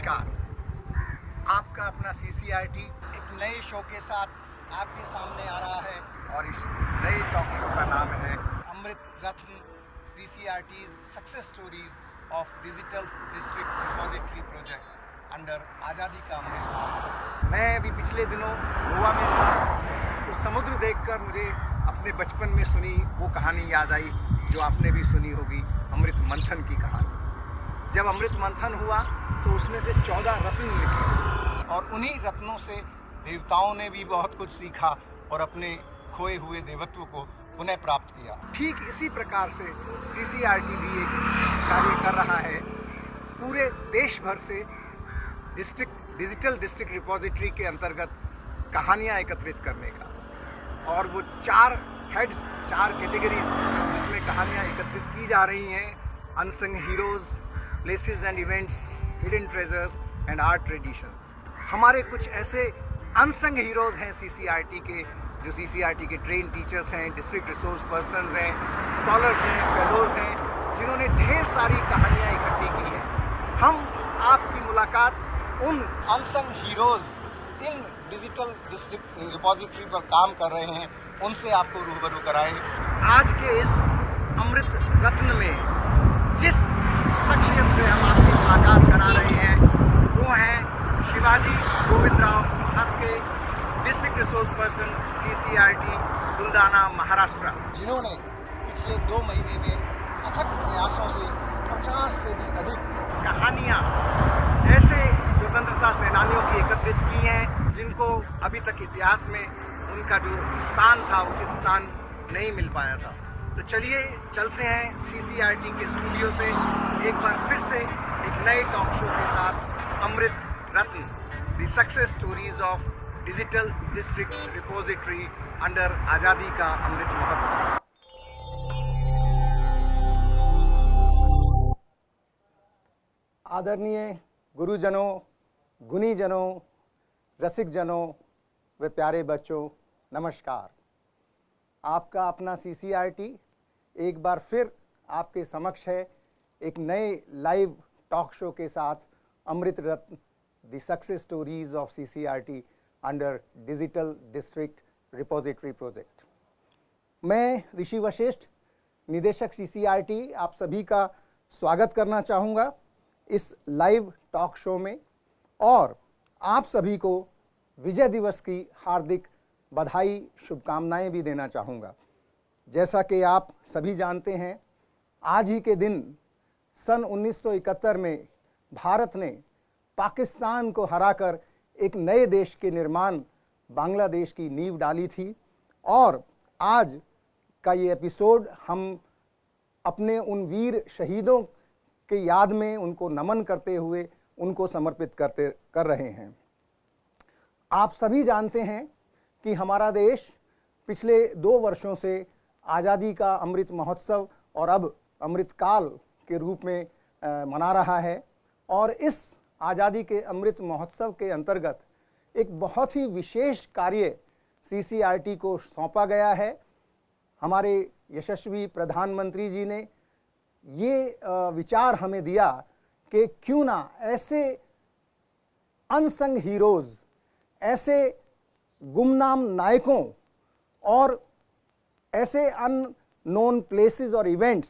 नमस्कार। आपका अपना CCRT एक नए शो के साथ आपके सामने आ रहा है और इस नए टॉक शो का नाम है अमृत रत्न CCRT's success stories of digital district repository project under Azadi Ka Amrit Mahotsav. मैं अभी पिछले दिनों गोवा में था तो समुद्र देखकर मुझे अपने बचपन में सुनी वो कहानी याद आई जो आपने भी सुनी होगी, अमृत मंथन की कहानी। जब अमृत मंथन हुआ तो उसमें से 14 रत्न निकले और उन्हीं रत्नों से देवताओं ने भी बहुत कुछ सीखा और अपने खोए हुए देवत्व को पुनः प्राप्त किया। ठीक इसी प्रकार से CCRT भी एक कार्य कर रहा है, पूरे देश भर से डिजिटल डिस्ट्रिक्ट रिपोजिटरी के अंतर्गत कहानियाँ एकत्रित करने का। और वो 4 हेड्स, 4 कैटेगरीज जिसमें कहानियाँ एकत्रित की जा रही हैं, unsung heroes, places and events, hidden treasures and art traditions. हमारे कुछ ऐसे अनसंग हीरोज़ हैं CCRT के, जो CCRT के ट्रेन टीचर्स हैं, डिस्ट्रिक्ट रिसोर्स पर्सन्स हैं, स्कॉलर्स हैं, फेलोज़ हैं, जिन्होंने ढेर सारी कहानियाँ इकट्ठी की हैं। हम आपकी मुलाकात उन अनसंग हीरोज़ इन डिजिटल डिस्ट्रिक्ट रिपोजिटरी पर काम कर रहे हैं, उनसे आपको रूबरू कराएंगे। आज के इस अमृत रत्न में जिस शख्सियत से हम आपकी मुलाकात करा रहे हैं वो हैं Shivaji Govindrao Mahaske, district resource person CCRT Buldhana, Maharashtra, जिन्होंने पिछले 2 महीने में अथक प्रयासों से 50 से भी अधिक कहानियाँ ऐसे स्वतंत्रता सेनानियों की एकत्रित की हैं जिनको अभी तक इतिहास में उनका जो स्थान था, उचित स्थान नहीं मिल पाया था। तो चलिए चलते हैं CCRT के स्टूडियो से एक बार फिर से एक नए टॉक शो के साथ, Amrit Ratna the success stories of digital district repository under Azadi Ka Amrit Mahotsav. आदरणीय गुरुजनों, गुणीजनों, रसिकजनों व प्यारे बच्चों, नमस्कार। आपका अपना CCRT एक बार फिर आपके समक्ष है एक नए लाइव टॉक शो के साथ, Amrit Ratna the success stories of CCRT under digital district repository project. मैं ऋषि वशिष्ठ, निदेशक CCRT, आप सभी का स्वागत करना चाहूँगा इस लाइव टॉक शो में और आप सभी को विजय दिवस की हार्दिक बधाई, शुभकामनाएं भी देना चाहूँगा। जैसा कि आप सभी जानते हैं, आज ही के दिन सन 1971 में भारत ने पाकिस्तान को हराकर एक नए देश के निर्माण, बांग्लादेश की नींव डाली थी और आज का ये एपिसोड हम अपने उन वीर शहीदों के याद में उनको नमन करते हुए उनको समर्पित कर रहे हैं। आप सभी जानते हैं कि हमारा देश पिछले 2 वर्षों से आज़ादी का अमृत महोत्सव और अब अमृतकाल के रूप में मना रहा है और इस आज़ादी के अमृत महोत्सव के अंतर्गत एक बहुत ही विशेष कार्य CCRT को सौंपा गया है। हमारे यशस्वी प्रधानमंत्री जी ने ये विचार हमें दिया कि क्यों ना ऐसे अनसंग हीरोज़, ऐसे गुमनाम नायकों और ऐसे अननोन प्लेसेस और इवेंट्स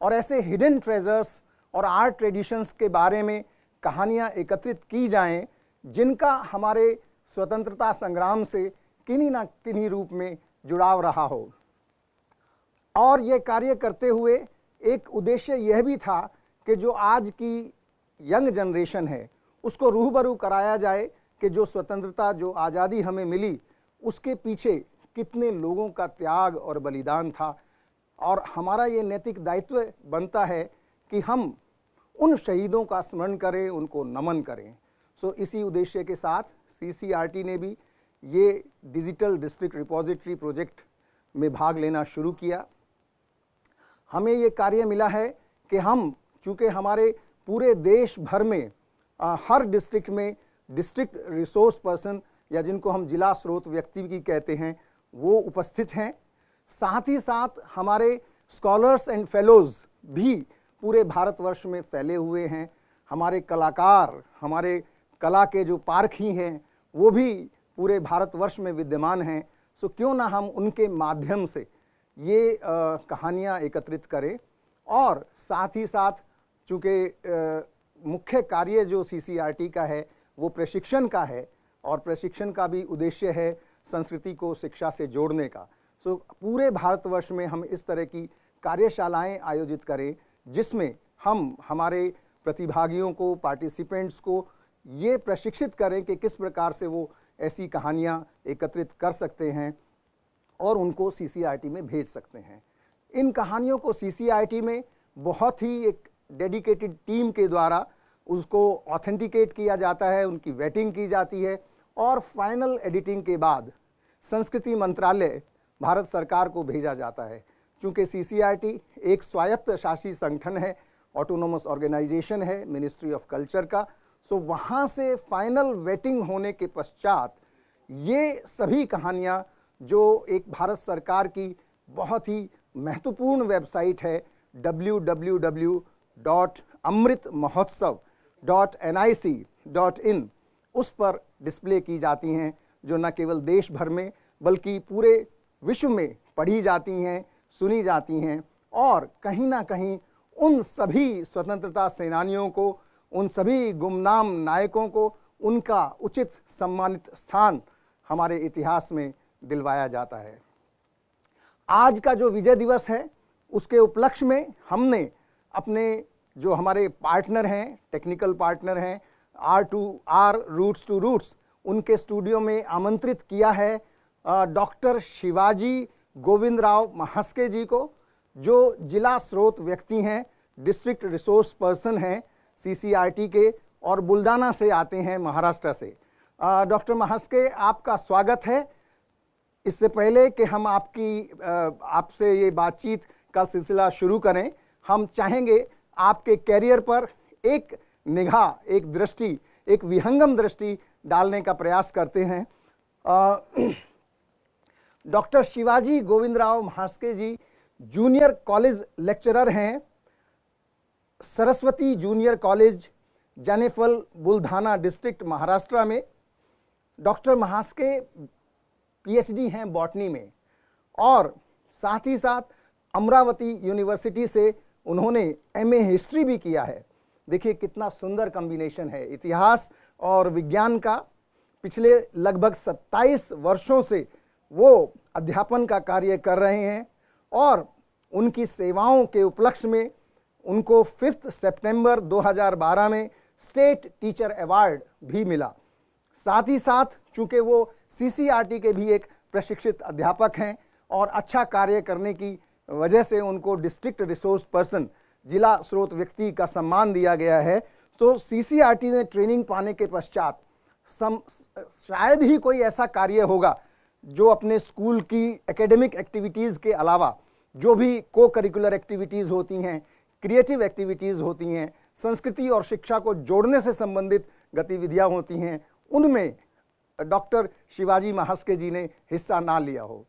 और ऐसे हिडन ट्रेजर्स और आर्ट ट्रेडिशंस के बारे में कहानियाँ एकत्रित की जाएं जिनका हमारे स्वतंत्रता संग्राम से किन्हीं ना किन्हीं रूप में जुड़ाव रहा हो। और ये कार्य करते हुए एक उद्देश्य यह भी था कि जो आज की यंग जनरेशन है उसको रूबरू कराया जाए कि जो स्वतंत्रता, जो आज़ादी हमें मिली, उसके पीछे कितने लोगों का त्याग और बलिदान था और हमारा ये नैतिक दायित्व बनता है कि हम उन शहीदों का स्मरण करें, उनको नमन करें। सो इसी उद्देश्य के साथ CCRT ने भी ये डिजिटल डिस्ट्रिक्ट रिपोजिटरी प्रोजेक्ट में भाग लेना शुरू किया। हमें ये कार्य मिला है कि हम, चूँकि हमारे पूरे देश भर में हर डिस्ट्रिक्ट में डिस्ट्रिक्ट रिसोर्स पर्सन या जिनको हम जिला स्रोत व्यक्ति भी कहते हैं वो उपस्थित हैं, साथ ही साथ हमारे स्कॉलर्स एंड फेलोज़ भी पूरे भारतवर्ष में फैले हुए हैं। हमारे कलाकार, हमारे कला के जो पारखी हैं वो भी पूरे भारतवर्ष में विद्यमान हैं। सो क्यों ना हम उनके माध्यम से ये कहानियाँ एकत्रित करें। और साथ ही साथ चूँकि मुख्य कार्य जो CCRT का है वो प्रशिक्षण का है, और प्रशिक्षण का भी उद्देश्य है संस्कृति को शिक्षा से जोड़ने का। सो पूरे भारतवर्ष में हम इस तरह की कार्यशालाएं आयोजित करें जिसमें हम हमारे प्रतिभागियों को, पार्टिसिपेंट्स को ये प्रशिक्षित करें कि किस प्रकार से वो ऐसी कहानियां एकत्रित कर सकते हैं और उनको CCRT में भेज सकते हैं। इन कहानियों को CCRT में बहुत ही एक डेडिकेटेड टीम के द्वारा उसको ऑथेंटिकेट किया जाता है, उनकी वेटिंग की जाती है और फाइनल एडिटिंग के बाद संस्कृति मंत्रालय भारत सरकार को भेजा जाता है। चूँकि CCRT एक स्वायत्त शासी संगठन है, ऑटोनोमस ऑर्गेनाइजेशन है मिनिस्ट्री ऑफ कल्चर का। सो वहाँ से फाइनल वेटिंग होने के पश्चात ये सभी कहानियाँ जो एक भारत सरकार की बहुत ही महत्वपूर्ण वेबसाइट है www.amritmahotsav.nic.in उस पर डिस्प्ले की जाती हैं, जो न केवल देश भर में बल्कि पूरे विश्व में पढ़ी जाती हैं, सुनी जाती हैं और कहीं ना कहीं उन सभी स्वतंत्रता सेनानियों को, उन सभी गुमनाम नायकों को उनका उचित सम्मानित स्थान हमारे इतिहास में दिलवाया जाता है। आज का जो विजय दिवस है उसके उपलक्ष्य में हमने अपने जो हमारे पार्टनर हैं, टेक्निकल पार्टनर हैं R2R रूट्स टू रूट्स, उनके स्टूडियो में आमंत्रित किया है डॉक्टर शिवाजी गोविंदराव महास्के जी को, जो जिला स्रोत व्यक्ति हैं, डिस्ट्रिक्ट रिसोर्स पर्सन हैं CCRT के और बुल्डाना से आते हैं, महाराष्ट्र से। डॉक्टर महास्के, आपका स्वागत है। इससे पहले कि हम आपसे ये बातचीत का सिलसिला शुरू करें, हम चाहेंगे आपके कैरियर पर एक निगाह, एक दृष्टि, एक विहंगम दृष्टि डालने का प्रयास करते हैं। Doctor Shivaji Govindrao Mahaske ji junior college lecturer हैं, Saraswati junior college Janefal, Buldhana district, Maharashtra में। डॉक्टर महास्के PhD हैं बॉटनी में और साथ ही साथ अमरावती यूनिवर्सिटी से उन्होंने MA हिस्ट्री भी किया है। देखिए कितना सुंदर कॉम्बिनेशन है इतिहास और विज्ञान का। पिछले लगभग 27 वर्षों से वो अध्यापन का कार्य कर रहे हैं और उनकी सेवाओं के उपलक्ष्य में उनको 5 सितंबर 2012 में स्टेट टीचर अवार्ड भी मिला। साथ ही साथ चूंकि वो CCRT के भी एक प्रशिक्षित अध्यापक हैं और अच्छा कार्य करने की वजह से उनको डिस्ट्रिक्ट रिसोर्स पर्सन, जिला स्रोत व्यक्ति का सम्मान दिया गया है। तो CCRT ने ट्रेनिंग पाने के पश्चात शायद ही कोई ऐसा कार्य होगा जो अपने स्कूल की एकेडमिक एक्टिविटीज़ के अलावा जो भी को करिकुलर एक्टिविटीज़ होती हैं, क्रिएटिव एक्टिविटीज़ होती हैं, संस्कृति और शिक्षा को जोड़ने से संबंधित गतिविधियां होती हैं, उनमें डॉक्टर शिवाजी महास्के जी ने हिस्सा ना लिया हो।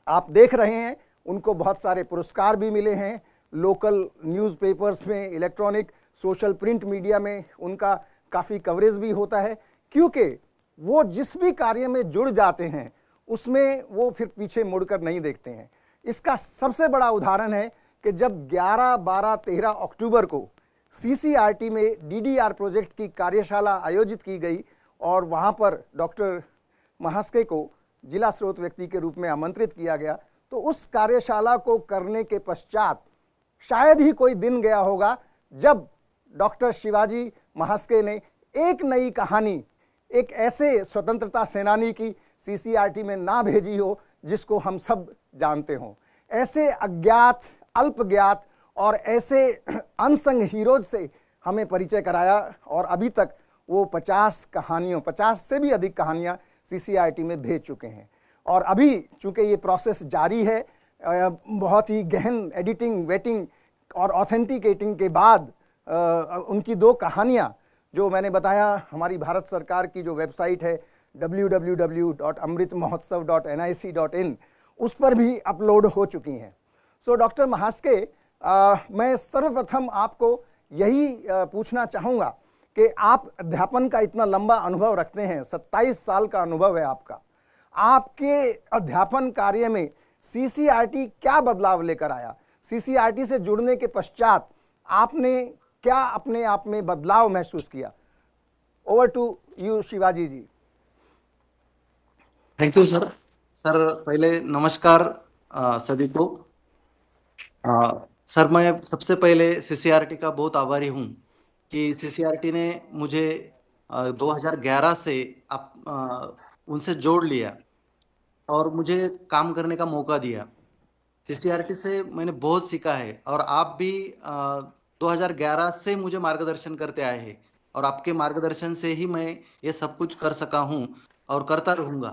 आप देख रहे हैं उनको बहुत सारे पुरस्कार भी मिले हैं, लोकल न्यूज़पेपर्स में, इलेक्ट्रॉनिक, सोशल, प्रिंट मीडिया में उनका काफ़ी कवरेज भी होता है, क्योंकि वो जिस भी कार्य में जुड़ जाते हैं उसमें वो फिर पीछे मुड़कर नहीं देखते हैं। इसका सबसे बड़ा उदाहरण है कि जब 11, 12, 13 अक्टूबर को CCRT में DDR प्रोजेक्ट की कार्यशाला आयोजित की गई और वहाँ पर डॉक्टर महास्के को जिला स्रोत व्यक्ति के रूप में आमंत्रित किया गया, तो उस कार्यशाला को करने के पश्चात शायद ही कोई दिन गया होगा जब डॉक्टर शिवाजी महास्के ने एक नई कहानी एक ऐसे स्वतंत्रता सेनानी की CCRT में ना भेजी हो जिसको हम सब जानते हों। ऐसे अज्ञात, अल्पज्ञात और ऐसे अनसंग हीरोज से हमें परिचय कराया और अभी तक वो 50 कहानियों, 50 से भी अधिक कहानियाँ CCRT में भेज चुके हैं। और अभी चूँकि ये प्रोसेस जारी है, बहुत ही गहन एडिटिंग, वेटिंग और ऑथेंटिकेटिंग के बाद उनकी 2 कहानियाँ जो मैंने बताया, हमारी भारत सरकार की जो वेबसाइट है www.amritmahotsav.nic.in उस पर भी अपलोड हो चुकी हैं। सो डॉक्टर महास्के, मैं सर्वप्रथम आपको यही पूछना चाहूँगा कि आप अध्यापन का इतना लंबा अनुभव रखते हैं, 27 साल का अनुभव है आपका, आपके अध्यापन कार्य में सीसीआरटी क्या बदलाव लेकर आया? सीसीआरटी से जुड़ने के पश्चात आपने क्या अपने आप में बदलाव महसूस किया? Over to you Shivaji ji. Thank you sir. Sir पहले नमस्कार सभी को। सर मैं सबसे पहले सीसीआरटी का बहुत आभारी हूँ कि सीसीआरटी ने मुझे 2011 से उनसे जोड़ लिया और मुझे काम करने का मौका दिया। सीसीआरटी से मैंने बहुत सीखा है और आप भी 2011 से मुझे मार्गदर्शन करते आए हैं और आपके मार्गदर्शन से ही मैं ये सब कुछ कर सका हूँ और करता रहूँगा,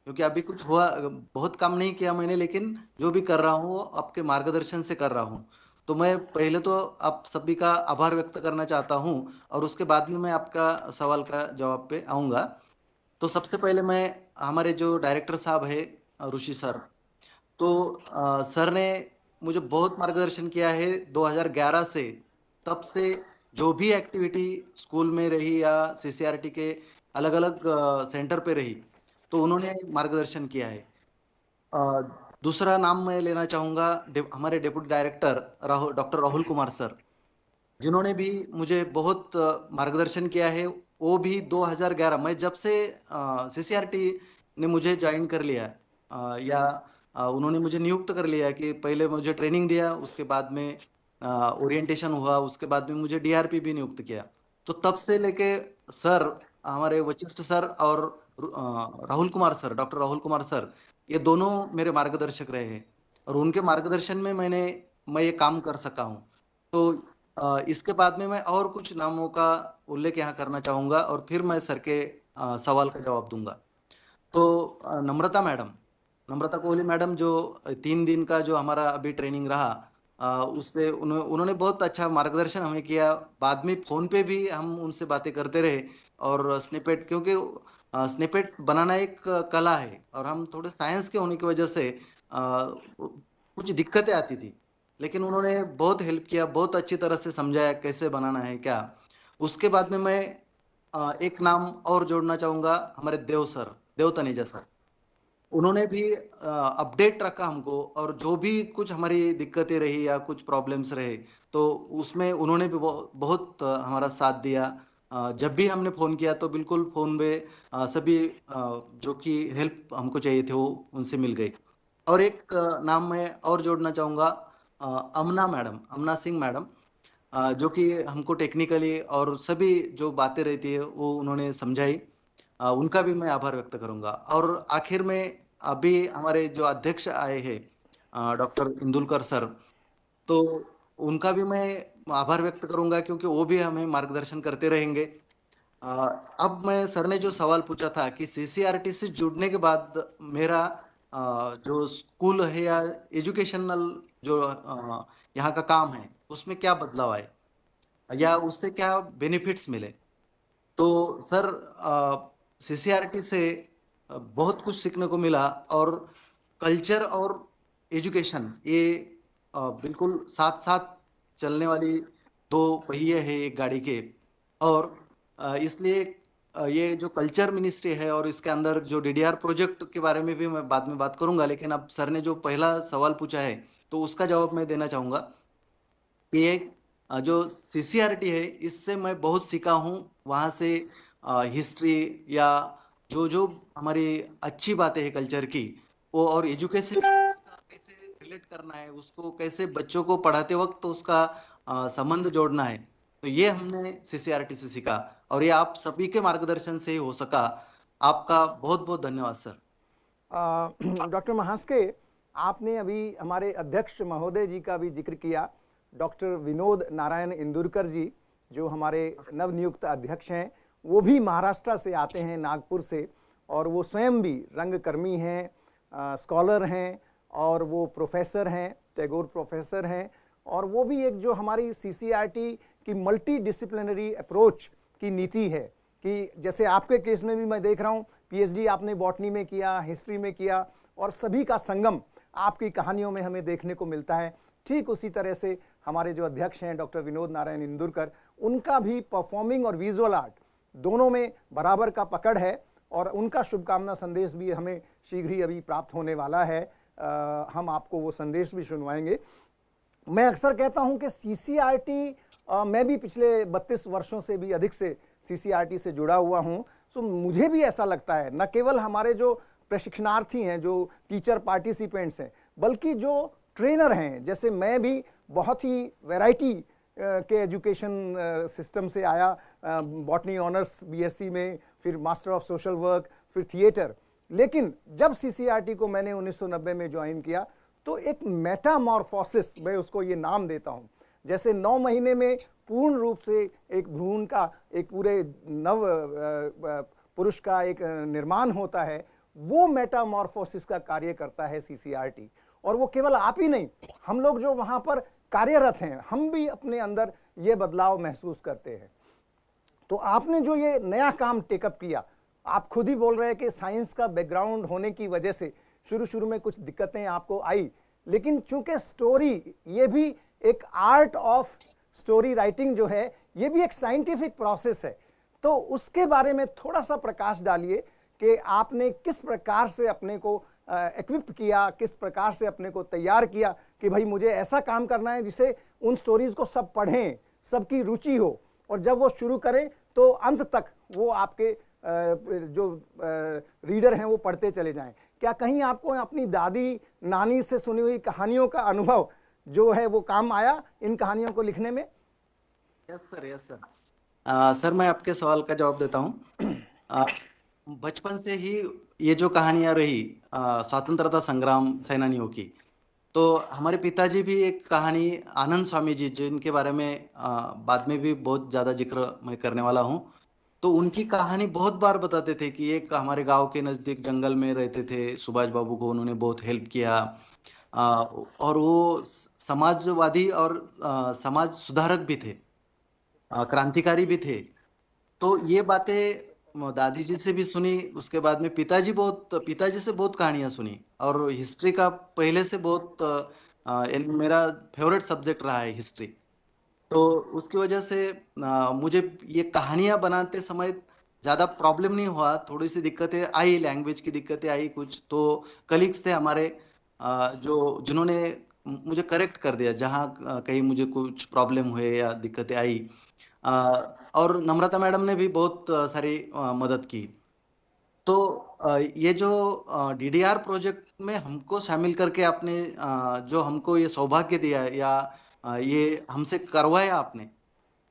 क्योंकि अभी कुछ हुआ, बहुत काम नहीं किया मैंने, लेकिन जो भी कर रहा हूँ वो आपके मार्गदर्शन से कर रहा हूँ। तो मैं पहले तो आप सभी का आभार व्यक्त करना चाहता हूँ और उसके बाद में मैं आपका सवाल का जवाब पे आऊँगा। तो सबसे पहले मैं हमारे जो डायरेक्टर साहब है ऋषि सर, तो सर ने मुझे बहुत मार्गदर्शन किया है 2011 से। तब से जो भी एक्टिविटी स्कूल में रही या सीसीआरटी के अलग अलग सेंटर पे रही, तो उन्होंने मार्गदर्शन किया है। अ, दूसरा नाम मैं लेना चाहूँगा हमारे deputy director doctor Rahul Kumar sir, जिन्होंने भी मुझे बहुत मार्गदर्शन किया है। वो भी 2011 मैं जब से सीसीआरटी ने मुझे ज्वाइन कर लिया, या उन्होंने मुझे नियुक्त कर लिया कि पहले मुझे ट्रेनिंग दिया, उसके बाद में ओरिएंटेशन हुआ, उसके बाद में मुझे डीआरपी भी नियुक्त किया। तो तब से लेके सर, हमारे वशिष्ठ सर और Rahul Kumar sir, doctor Rahul Kumar sir, ये दोनों मेरे मार्गदर्शक रहे हैं और उनके मार्गदर्शन में मैं ये काम कर सका हूँ। तो इसके बाद में मैं और कुछ नामों का उल्लेख यहाँ करना चाहूंगा और फिर मैं सर के सवाल का जवाब दूंगा। तो नम्रता कोहली मैडम, जो 3 दिन का जो हमारा अभी ट्रेनिंग रहा, उससे उन्होंने बहुत अच्छा मार्गदर्शन हमें किया। बाद में फोन पे भी हम उनसे बातें करते रहे और स्निपेट, क्योंकि स्निपेट बनाना एक कला है और हम थोड़े साइंस के होने की वजह से कुछ दिक्कतें आती थी, लेकिन उन्होंने बहुत हेल्प किया, बहुत अच्छी तरह से समझाया कैसे बनाना है क्या। उसके बाद में मैं एक नाम और जोड़ना चाहूंगा, हमारे देव तनेजा सर। उन्होंने भी अपडेट रखा हमको और जो भी कुछ हमारी दिक्कतें रही या कुछ प्रॉब्लम्स रहे, तो उसमें उन्होंने भी बहुत हमारा साथ दिया। जब भी हमने फ़ोन किया तो बिल्कुल फ़ोन पे सभी जो कि हेल्प हमको चाहिए थे वो उनसे मिल गई। और एक नाम मैं और जोड़ना चाहूँगा, अमना सिंह मैडम, जो कि हमको टेक्निकली और सभी जो बातें रहती है वो उन्होंने समझाई। उनका भी मैं आभार व्यक्त करूंगा। और आखिर में अभी हमारे जो अध्यक्ष आए हैं डॉक्टर इंदुलकर सर, तो उनका भी मैं आभार व्यक्त करूंगा, क्योंकि वो भी हमें मार्गदर्शन करते रहेंगे। अ, अब मैं, सर ने जो सवाल पूछा था कि सीसीआरटी से जुड़ने के बाद मेरा जो स्कूल है या एजुकेशनल जो यहाँ का काम है उसमें क्या बदलाव आए या उससे क्या बेनिफिट्स मिले, तो सर सीसीआरटी से बहुत कुछ सीखने को मिला। और कल्चर और एजुकेशन ये बिल्कुल साथ साथ चलने वाली दो पहिए हैं एक गाड़ी के। और इसलिए ये जो कल्चर मिनिस्ट्री है और इसके अंदर जो डीडीआर प्रोजेक्ट के बारे में भी मैं बाद में बात करूंगा, लेकिन अब सर ने जो पहला सवाल पूछा है तो उसका जवाब मैं देना चाहूंगा कि ये जो सीसीआरटी है इससे मैं बहुत सीखा हूँ। वहाँ से हिस्ट्री या जो जो हमारी अच्छी बातें हैं कल्चर की, वो, और एजुकेशन उसका कैसे रिलेट करना है, उसको कैसे बच्चों को पढ़ाते वक्त उसका संबंध जोड़ना है, तो ये हमने सीसीआरटी से सीखा और ये आप सभी के मार्गदर्शन से ही हो सका। आपका बहुत बहुत धन्यवाद सर। डॉक्टर महास्के, आपने अभी हमारे अध्यक्ष महोदय जी का भी जिक्र किया, डॉक्टर विनोद नारायण इंदुरकर जी, जो हमारे नवनियुक्त अध्यक्ष हैं, वो भी महाराष्ट्र से आते हैं, नागपुर से, और वो स्वयं भी रंगकर्मी हैं, स्कॉलर हैं और वो प्रोफेसर हैं, टैगोर प्रोफेसर हैं। और वो भी एक जो हमारी सीसीआरटी की मल्टी डिसिप्लिनरी अप्रोच की नीति है कि जैसे आपके केस में भी मैं देख रहा हूँ, पीएचडी आपने बॉटनी में किया, हिस्ट्री में किया, और सभी का संगम आपकी कहानियों में हमें देखने को मिलता है। ठीक उसी तरह से हमारे जो अध्यक्ष हैं डॉक्टर विनोद नारायण इंदुरकर, उनका भी परफॉर्मिंग और विजुअल आर्ट दोनों में बराबर का पकड़ है और उनका शुभकामना संदेश भी हमें शीघ्र ही अभी प्राप्त होने वाला है। हम आपको वो संदेश भी सुनवाएंगे। मैं अक्सर कहता हूं कि सीसीआरटी, मैं भी पिछले 32 वर्षों से भी अधिक से सीसीआरटी से जुड़ा हुआ हूं, तो मुझे भी ऐसा लगता है न केवल हमारे जो प्रशिक्षणार्थी हैं, जो टीचर पार्टिसिपेंट्स हैं, बल्कि जो ट्रेनर हैं, जैसे मैं भी बहुत ही वैरायटी के एजुकेशन सिस्टम से आया, बॉटनी ऑनर्स बीएससी में, फिर मास्टर ऑफ सोशल वर्क, फिर थिएटर। लेकिन जब सीसीआरटी को मैंने 1990 में ज्वाइन किया तो एक मेटामॉर्फोसिस, मैं उसको ये नाम देता हूँ, जैसे 9 महीने में पूर्ण रूप से एक भ्रूण का, एक पूरे नव पुरुष का एक निर्माण होता है, वो मेटामॉर्फोसिस का कार्य करता है सीसीआरटी। और वो केवल आप ही नहीं, हम लोग जो वहां पर कार्यरत हैं, हम भी अपने अंदर ये बदलाव महसूस करते हैं। तो आपने जो ये नया काम टेकअप किया, आप खुद ही बोल रहे हैं कि साइंस का बैकग्राउंड होने की वजह से शुरू में कुछ दिक्कतें आपको आई, लेकिन चूंकि स्टोरी, ये भी एक आर्ट ऑफ स्टोरी राइटिंग जो है, ये भी एक साइंटिफिक प्रोसेस है, तो उसके बारे में थोड़ा सा प्रकाश डालिए कि आपने किस प्रकार से अपने को इक्विप किया, किस प्रकार से अपने को तैयार किया कि भाई मुझे ऐसा काम करना है जिसे उन स्टोरीज को सब पढ़ें, सबकी रुचि हो, और जब वो शुरू करें तो अंत तक वो आपके जो रीडर हैं वो पढ़ते चले जाएं। क्या कहीं आपको अपनी दादी नानी से सुनी हुई कहानियों का अनुभव जो है वो काम आया इन कहानियों को लिखने में? Yes sir, yes sir. Sir मैं आपके सवाल का जवाब देता हूँ। बचपन से ही ये जो कहानियां रही स्वतंत्रता संग्राम सेनानियों की, तो हमारे पिताजी भी एक कहानी, आनंद स्वामी जी, जिनके बारे में बाद में भी बहुत ज्यादा जिक्र मैं करने वाला हूँ, तो उनकी कहानी बहुत बार बताते थे कि एक हमारे गांव के नजदीक जंगल में रहते थे, सुभाष बाबू को उन्होंने बहुत हेल्प किया, और वो समाजवादी और समाज सुधारक भी थे, क्रांतिकारी भी थे। तो ये बातें दादी जी से भी सुनी, उसके बाद में पिताजी से बहुत कहानियां सुनी, और हिस्ट्री का पहले से बहुत मेरा फेवरेट सब्जेक्ट रहा है हिस्ट्री। तो उसकी वजह से मुझे ये कहानियां बनाते समय ज्यादा प्रॉब्लम नहीं हुआ, थोड़ी सी दिक्कतें आई, लैंग्वेज की दिक्कतें आई कुछ, तो कलीग्स थे हमारे जिन्होंने मुझे करेक्ट कर दिया जहाँ कहीं मुझे कुछ प्रॉब्लम हुए या दिक्कतें आई। और नम्रता मैडम ने भी बहुत सारी मदद की। तो ये जो डीडीआर प्रोजेक्ट में हमको शामिल करके आपने जो हमको ये सौभाग्य दिया या ये हमसे करवाया आपने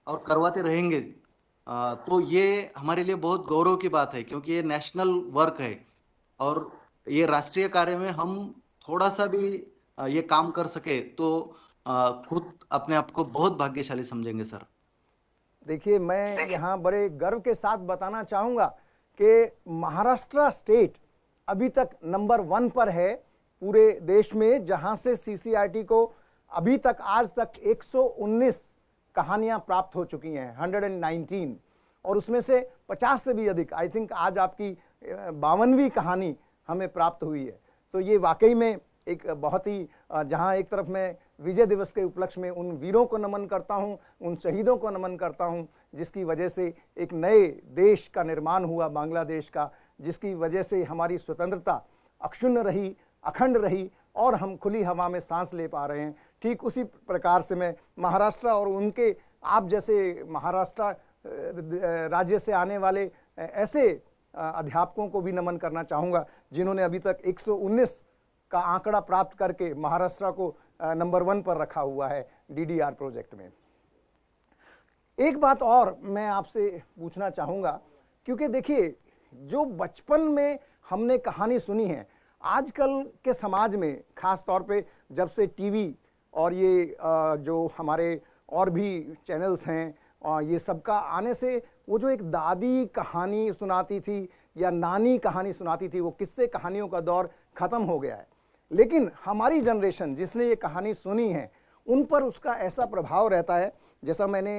और करवाते रहेंगे, तो ये हमारे लिए बहुत गौरव की बात है, क्योंकि ये नेशनल वर्क है और ये राष्ट्रीय कार्य में हम थोड़ा सा भी ये काम कर सके तो खुद अपने आप को बहुत भाग्यशाली समझेंगे सर। देखिए, मैं यहाँ बड़े गर्व के साथ बताना चाहूँगा कि महाराष्ट्र स्टेट अभी तक नंबर 1 पर है पूरे देश में, जहाँ से सीसीआरटी को अभी तक आज तक 119 कहानियाँ प्राप्त हो चुकी हैं, 119, और उसमें से 50 से भी अधिक, आई थिंक आज आपकी 52वीं कहानी हमें प्राप्त हुई है। तो ये वाकई में एक बहुत ही, जहाँ एक तरफ मैं विजय दिवस के उपलक्ष्य में उन वीरों को नमन करता हूं, उन शहीदों को नमन करता हूं, जिसकी वजह से एक नए देश का निर्माण हुआ, बांग्लादेश का, जिसकी वजह से हमारी स्वतंत्रता अक्षुण्ण रही, अखंड रही और हम खुली हवा में सांस ले पा रहे हैं। ठीक उसी प्रकार से मैं महाराष्ट्र और उनके, आप जैसे महाराष्ट्र राज्य से आने वाले ऐसे अध्यापकों को भी नमन करना चाहूँगा जिन्होंने अभी तक 119 का आंकड़ा प्राप्त करके महाराष्ट्र को नंबर 1 पर रखा हुआ है डीडीआर प्रोजेक्ट में। एक बात और मैं आपसे पूछना चाहूँगा, क्योंकि देखिए, जो बचपन में हमने कहानी सुनी है, आजकल के समाज में खास तौर पे जब से टीवी और ये जो हमारे और भी चैनल्स हैं, ये सबका आने से, वो जो एक दादी कहानी सुनाती थी या नानी कहानी सुनाती थी, वो किस्से कहानियों का दौर ख़त्म हो गया है। लेकिन हमारी जनरेशन जिसने ये कहानी सुनी है, उन पर उसका ऐसा प्रभाव रहता है, जैसा मैंने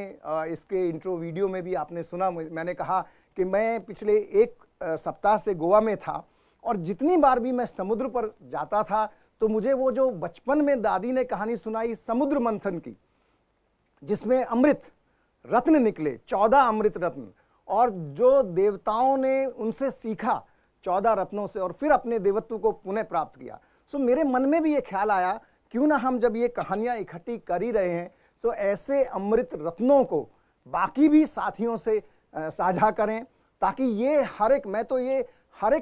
इसके इंट्रो वीडियो में भी आपने सुना, मैंने कहा कि मैं पिछले 1 सप्ताह से गोवा में था, और जितनी बार भी मैं समुद्र पर जाता था तो मुझे वो जो बचपन में दादी ने कहानी सुनाई समुद्र मंथन की, जिसमें अमृत रत्न निकले, 14 अमृत रत्न, और जो देवताओं ने उनसे सीखा 14 रत्नों से और फिर अपने देवत्व को पुनः प्राप्त किया। सो मेरे मन में भी ये ख्याल आया, क्यों ना हम जब ये कहानियां इकट्ठी कर ही रहे हैं तो ऐसे अमृत रत्नों को बाकी भी साथियों से साझा करें, ताकि ये हर एक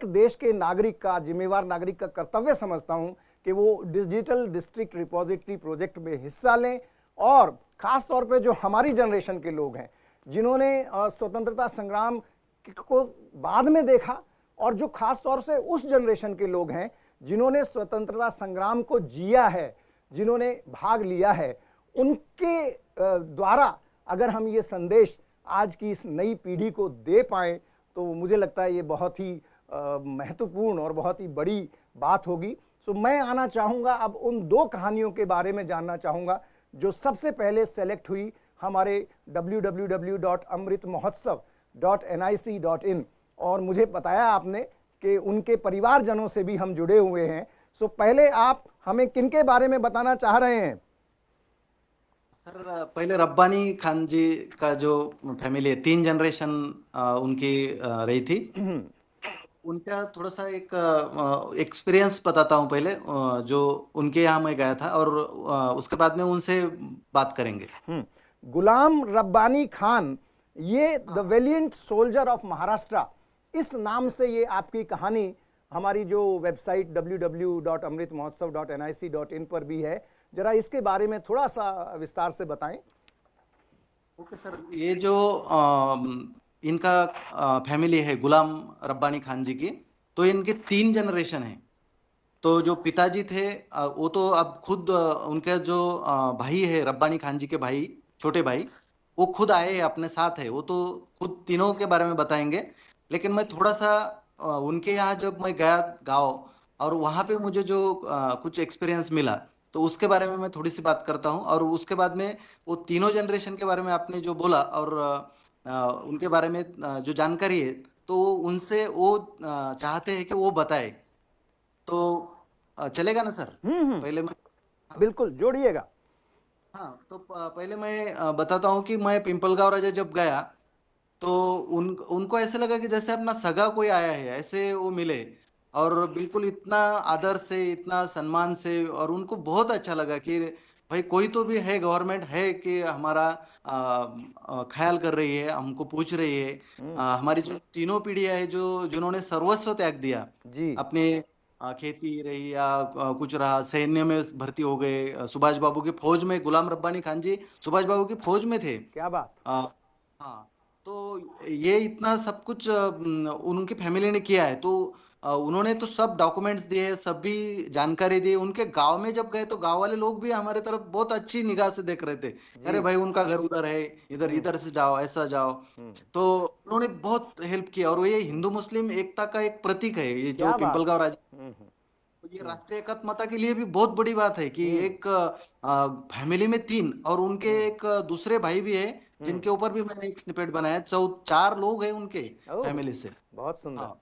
देश के नागरिक का, जिम्मेवार नागरिक का कर्तव्य समझता हूं कि वो डिजिटल डिस्ट्रिक्ट रिपोजिटरी प्रोजेक्ट में हिस्सा लें। और खास तौर पे जो हमारी जनरेशन के लोग हैं, जिन्होंने स्वतंत्रता संग्राम को बाद में देखा, और जो खास तौर से उस जनरेशन के लोग हैं जिन्होंने स्वतंत्रता संग्राम को जिया है, जिन्होंने भाग लिया है, उनके द्वारा अगर हम ये संदेश आज की इस नई पीढ़ी को दे पाएं तो मुझे लगता है ये बहुत ही महत्वपूर्ण और बहुत ही बड़ी बात होगी। सो मैं आना चाहूँगा, अब उन 2 कहानियों के बारे में जानना चाहूँगा जो सबसे पहले सेलेक्ट हुई हमारे www.amritmahotsav.nic.in, और मुझे बताया आपने कि उनके परिवारजनों से भी हम जुड़े हुए हैं। सो पहले आप हमें किनके बारे में बताना चाह रहे हैं? सर, पहले रब्बानी खान जी का जो फैमिली है, 3 जनरेशन उनकी रही थी। उनका थोड़ा सा एक एक्सपीरियंस बताता हूँ पहले, जो उनके यहाँ मैं गया था, और उसके बाद में उनसे बात करेंगे। गुलाम रब्बानी खान, ये द वेलिएंट सोल्जर ऑफ महाराष्ट्र, इस नाम से ये आपकी कहानी हमारी जो वेबसाइट www.amritmahotsav.nic.in पर भी है। जरा इसके बारे में थोड़ा सा विस्तार से बताएं। ओके सर, ये जो इनका फैमिली है गुलाम रब्बानी खान जी की, तो इनके 3 जनरेशन है। तो जो पिताजी थे वो तो अब खुद उनके जो भाई है रब्बानी खान जी के भाई, छोटे भाई, वो खुद आए अपने साथ है, वो तो खुद तीनों के बारे में बताएंगे। लेकिन मैं थोड़ा सा उनके यहाँ जब मैं गया गाँव, और वहाँ पे मुझे जो कुछ एक्सपीरियंस मिला, तो उसके बारे में मैं थोड़ी सी बात करता हूँ। और उसके बाद में वो तीनों जनरेशन के बारे में आपने जो बोला, और उनके बारे में जो जानकारी है, तो उनसे वो चाहते हैं कि वो बताए, तो चलेगा ना सर? पहले मैं बिल्कुल जोड़िएगा। हाँ, तो पहले मैं बताता हूँ कि मैं पिंपलगांव राजा जब गया, तो उनको ऐसे लगा कि जैसे अपना सगा कोई आया है, ऐसे वो मिले, और बिल्कुल इतना आदर से, इतना सम्मान से, और उनको बहुत अच्छा लगा कि भाई कोई तो भी है, गवर्नमेंट है कि हमारा ख्याल कर रही है, हमको पूछ रही है। हमारी जो तीनों पीढ़ियां है जो जिन्होंने सर्वस्व त्याग दिया जी। अपने, खेती रही या कुछ रहा, सैन्य में भर्ती हो गए, सुभाष बाबू की फौज में, गुलाम रब्बानी खान जी सुभाष बाबू की फौज में थे। क्या बात। हाँ, तो ये इतना सब कुछ उनकी फैमिली ने किया है, तो उन्होंने तो सब डॉक्यूमेंट्स दिए, सभी जानकारी दी। उनके गांव में जब गए तो गांव वाले लोग भी हमारे तरफ बहुत अच्छी निगाह से देख रहे थे, अरे भाई उनका घर उधर है, इधर इधर से जाओ, ऐसा जाओ। तो उन्होंने बहुत हेल्प किया, और ये हिंदू मुस्लिम एकता का एक प्रतीक है, ये जो पिंपलगांव राजा। तो ये राष्ट्रीय एकात्मता के लिए भी बहुत बड़ी बात है कि एक फैमिली में 3, और उनके एक दूसरे भाई भी है जिनके ऊपर भी मैंने एक स्निपेट बनाया। 4 लोग हैं उनके फैमिली से। बहुत सुंदर। हाँ,